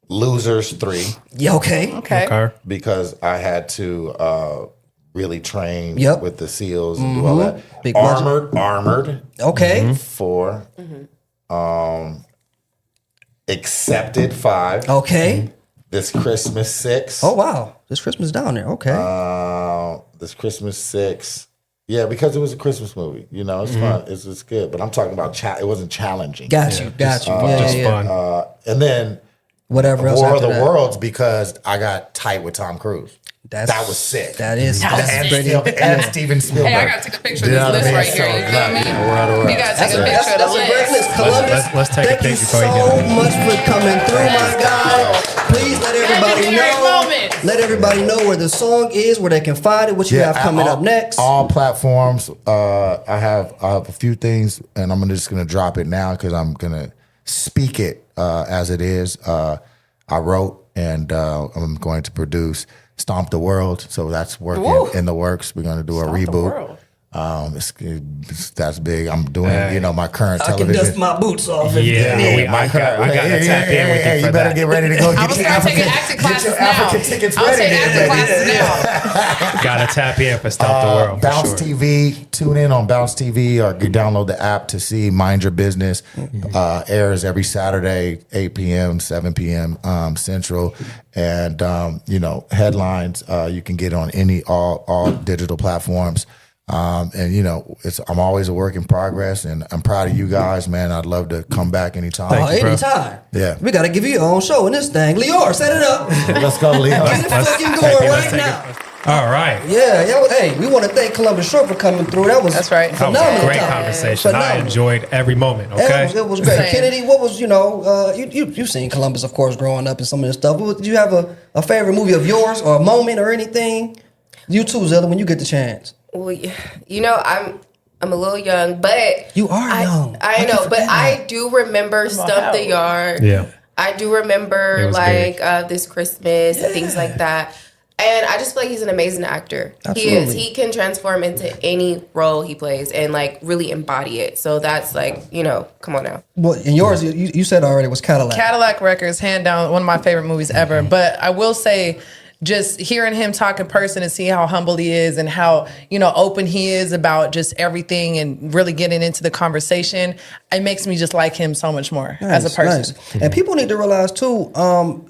Losers 3. Yeah, okay. Because I had to really train with the SEALs and do all that. Big Armored. Okay. 4. Accepted 5. Okay. This Christmas 6. Oh wow, this Christmas down there. Okay. This Christmas 6. Yeah, because it was a Christmas movie. You know, it's fun. It's good. But I'm talking about it wasn't challenging. Got you. Just fun. And then whatever else. War of the after that. Worlds because I got tight with Tom Cruise. That was sick. That's and Steven Spielberg. Hey, I gotta take a picture of this list right here. You feel me? You gotta take a picture of the list. Columbus, let's take a picture before you so get it. much for coming through, my guy. Please let everybody know. Let everybody know where the song is, where they can find it, what you have coming up next. All platforms. I have a few things, and I'm just gonna drop it now because I'm gonna speak it as it is. I wrote and I'm going to produce Stomp the World, so that's working in the works. We're going to do a reboot. That's big. I'm doing, my current television. I can dust my boots off. I got to tap in with you. You better get ready to go. I'm going to take an acting class now. Tickets I'll ready. take acting classes now. Got to tap in for Stomp the World. Bounce TV. Tune in on Bounce TV or you download the app to see Mind Your Business. Airs every Saturday, 8 p.m., 7 p.m. Central. And, headlines you can get on all digital platforms. And I'm always a work in progress, and I'm proud of you guys, man. I'd love to come back anytime. Anytime. Yeah, we got to give you your own show in this thing. Lior, set it up. Let's go, Lior. Get it fucking going right now. All right. Yeah. Hey, we want to thank Columbus Short for coming through. That's right. That was a great conversation. I enjoyed every moment. Okay, it was great. Kennedy, what was you've seen Columbus, of course, growing up and some of this stuff. Did you have a favorite movie of yours or a moment or anything? You too, Zilla, when you get the chance. Well, I'm a little young, but you are young. I know, but I do remember Stump the Yard. Yeah, I do remember This Christmas and things like that. And I just feel like he's an amazing actor. Absolutely. He is. He can transform into any role he plays and really embody it. So that's come on now. Well, and yours, you said already was Cadillac. Cadillac Records, hand down, one of my favorite movies ever. But I will say, just hearing him talk in person and see how humble he is and how, open he is about just everything and really getting into the conversation, it makes me just like him so much more as a person. Nice. And people need to realize too,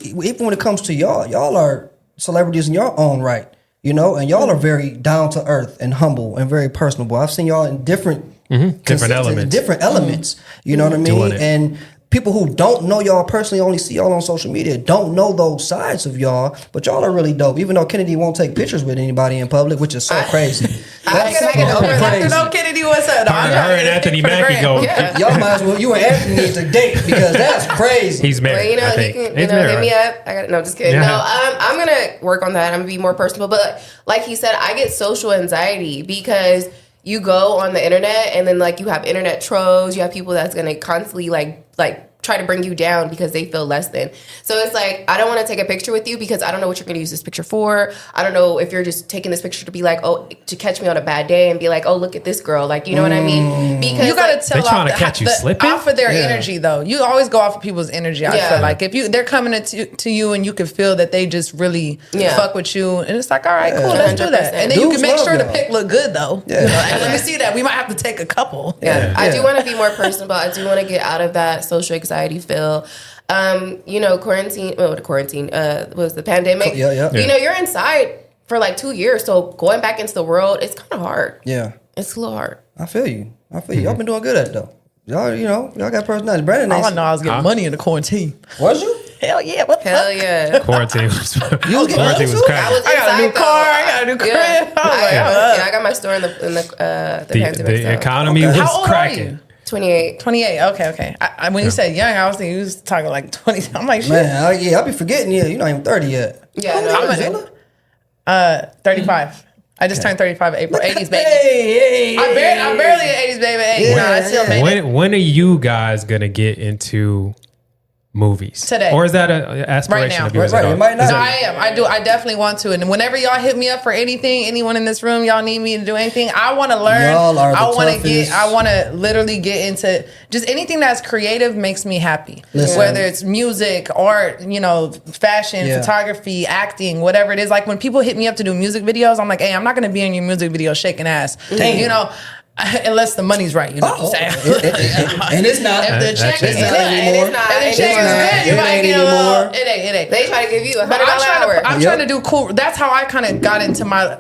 even when it comes to y'all are celebrities in your own right, and y'all are very down to earth and humble and very personable. I've seen y'all in different elements. You know what I mean? And people who don't know y'all personally, only see y'all on social media, don't know those sides of y'all, but y'all are really dope. Even though Kennedy won't take pictures with anybody in public, which is so crazy. I know Kennedy, what's up? Her and Anthony Mackie go. Yeah. Y'all might as well, you and Anthony need to date because that's crazy. He's married. Well, he can, hit me up. Just kidding. Yeah. No, I'm gonna work on that. I'm gonna be more personable. But like he said, I get social anxiety because you go on the internet and then you have internet trolls. You have people that's gonna constantly try to bring you down because they feel less than. So it's I don't want to take a picture with you because I don't know what you're going to use this picture for. I don't know if you're just taking this picture to be to catch me on a bad day and be oh, look at this girl. You know what I mean? Because you got to tell off of their energy, though. You always go off of people's energy. I feel like if they're coming to you and you can feel that they just really fuck with you, and it's all right, cool, let's do that. And then you can make sure the pic look good, though. Yeah. And let me see that. We might have to take a couple. Yeah. I do want to be more personable. I do want to get out of that social anxiety feel. Quarantine was the pandemic. You're inside for 2 years, so going back into the world, it's kind of hard. Yeah. It's a little hard. I feel you. Y'all been doing good at it though. Y'all got personality. Brandon, all I know, I was getting money in the quarantine. Was you? Hell yeah! What the fuck? Yeah! Quarantine was cracking. I got a new car. I got a new crib. I got my store in the pandemic. The economy was cracking. 28. 28. Okay. When you said young, I was thinking you was talking like 20. I'm like, shit. Man, I'll be forgetting you. You're not even 30 yet. Yeah, I'm 35. I just turned 35 in April. 80s baby. Hey. I'm barely an 80s baby. Hey, Yeah, I still made it. When are you guys gonna get into movies today? Or is that an aspiration right now? of yours? Right, it might not. No, I am. I do. I definitely want to. And whenever y'all hit me up for anything, anyone in this room, y'all need me to do anything, I want to learn. Y'all are the I want to toughest. I want to literally get into just anything that's creative makes me happy. Listen. Whether it's music, art, fashion, photography, acting, whatever it is. Like when people hit me up to do music videos, I'm like, hey, I'm not going to be in your music video shaking ass. Damn. Unless the money's right, you know what I'm saying? And it's not. If the check is good, anymore. if the check is good, you might get a little. It ain't. They try to give you $100 But I'm hour. trying to do cool. That's how I kind of got into my,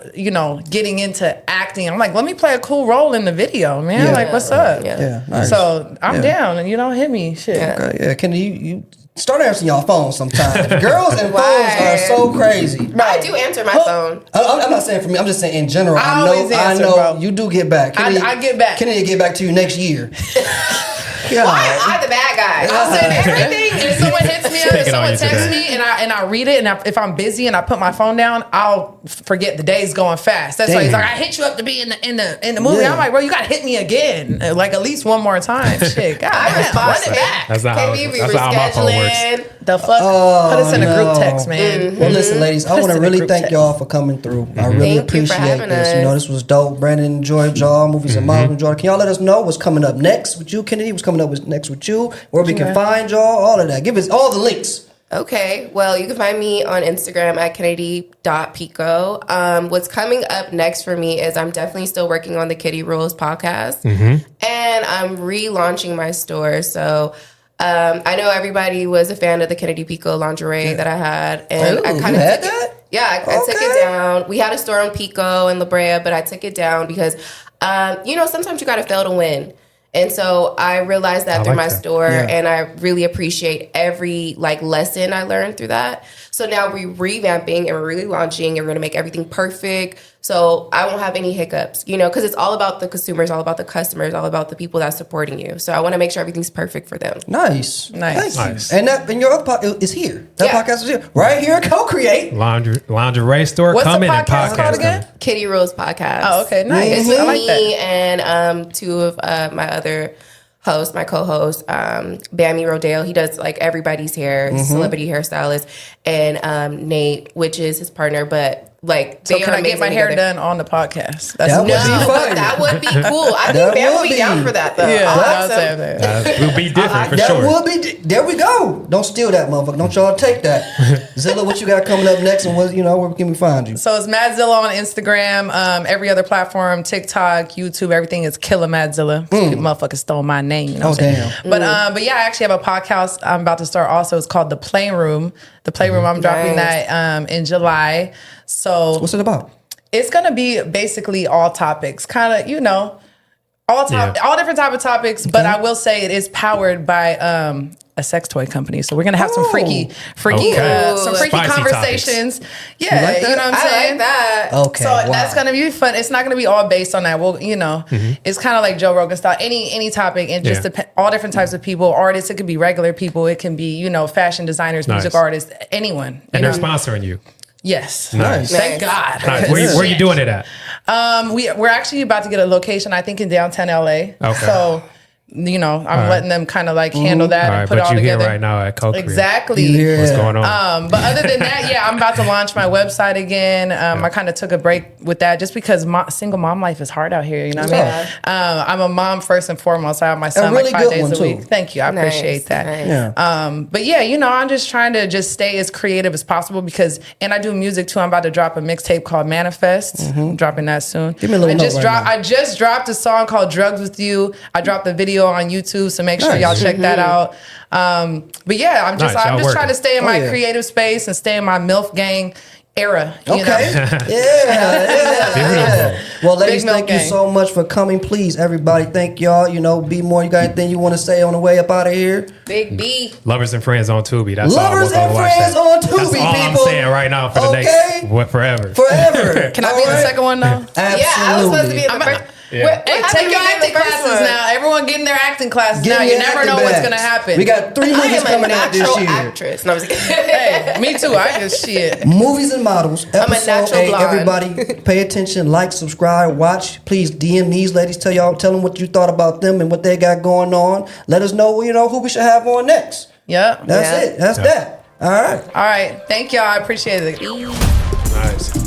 getting into acting. I'm like, let me play a cool role in the video, man. Yeah. Like, what's up? Yeah. Nice. So I'm down, and you don't hit me. Shit. Okay, yeah. Can you start answering y'all phones sometimes? Girls and phones are so crazy. I do answer my phone. I'm not saying for me. I'm just saying in general. I always answer, bro. You do get back. I get back. Kennedy get back to you next year. Why am I the bad guy? I'll send everything. If someone hits me up, if Picking on someone you texts today. me and I read it, and if I'm busy and I put my phone down, I'll forget the day's going fast. That's why he's like, I hit you up to be in the movie. Yeah. I'm like, bro, you gotta hit me again, like at least one more time. Shit, God, I respond run it back. That's not how my phone works. Rescheduling. The fuck? Put us in a group text, man. Well, listen, ladies, I Put us want to in a really group thank text. y'all for coming through. I really Thank you for appreciate having this. us. This was dope. Brandon enjoyed y'all. Movies and Models enjoyed. Can y'all let us know what's coming up next with you, Kennedy? What's coming up next with you? Where we can find y'all? All of that. Give us all the links. Okay, well, you can find me on Instagram at kennedy.pico. What's coming up next for me is I'm definitely still working on the Kitty Rules podcast. And I'm relaunching my store. So I know everybody was a fan of the Kennedy Pico lingerie that I had. And I kind of had that? Yeah, I took it down. We had a store on Pico and La Brea, but I took it down because, sometimes you got to fail to win. And so I realized that through my store, and I really appreciate every lesson I learned through that. So now we're revamping and we're really launching, and we're going to make everything perfect. So I won't have any hiccups, because it's all about the consumers, all about the customers, all about the people that's supporting you. So I want to make sure everything's perfect for them. Nice. Nice. And your other podcast is here. That podcast is here. Right here, Co-Create. Lingerie store. What's Come the in and podcast called podcast again? Kitty Rules Podcast. Oh, okay, nice. It's with I like me and two of my other hosts, my co-host, Bammy Rodale. He does everybody's hair, he's a celebrity hairstylist, and Nate, which is his partner, but So can I get my hair done on the podcast? That would be fun. That would be cool. I think Bam would be down for that, though. Yeah, It would be different for that sure. would be. There we go. Don't steal that, motherfucker. Don't y'all take that. Zilla, what you got coming up next, and where can we find you? So it's Madzilla on Instagram, every other platform, TikTok, YouTube, everything is Killer Madzilla. Motherfucker stole my name. You know what I'm saying? But yeah, I actually have a podcast I'm about to start also. It's called The Playroom. The Playroom, I'm dropping that in July. So what's it about? It's going to be basically all topics, kind of, all different type of topics. But I will say it is powered by a sex toy company. So we're going to have some freaky Spicy conversations. Topics. Yeah, You like that? you know what I'm saying? I like that. Okay. So wow. that's going to be fun. It's not going to be all based on that. Well, it's kind of like Joe Rogan style. Any topic, and just all different types of people, artists. It could be regular people. It can be, fashion designers, music artists, anyone. And they're sponsoring you. Yes. Nice. Thank God. Nice. Where you doing it at? We're actually about to get a location, I think, in downtown LA. Okay. So, I'm letting them kind of handle that All right, and put it but all you together. here right now at Co-Create. Exactly. What's going on? But other than that, I'm about to launch my website again. I kind of took a break with that just because single mom life is hard out here. You know what I mean? I'm a mom first and foremost. I have my son really 5 good days one, a too. week. Thank you. I appreciate that. Nice. Yeah. But yeah, I'm just trying to just stay as creative as possible and I do music too. I'm about to drop a mixtape called Manifest. I'm dropping that soon. Give me a little note right now. I just dropped a song called Drugs With You. I dropped the video on YouTube, so make sure y'all check that out. But yeah, I'm just trying to stay in my creative space and stay in my MILF gang era. You know? Yeah. Well, ladies, Big Milk thank you Gang. so much for coming. Please, everybody, thank y'all. Be more. You got anything you want to say on the way up out of here? Big B. Lovers and Friends on Tubi. That's Lovers all. and Friends on Tubi, That's all I'm people. saying right now for the next forever. Forever. Can I be in the second one though? Absolutely. Yeah, I was supposed to be in the first. Yeah. Hey, take your acting classes now. Everyone getting their acting classes now. You never know what's gonna happen. We got 3 movies coming out this year. Actress. No, I was hey, me too. I just shit. Movies and Models. I'm a natural blonde. Everybody, pay attention. Like, subscribe, watch. Please DM these ladies. Tell them what you thought about them and what they got going on. Let us know, who we should have on next. Yep. That's it. That's that. All right. All right. Thank y'all. I appreciate it. Nice.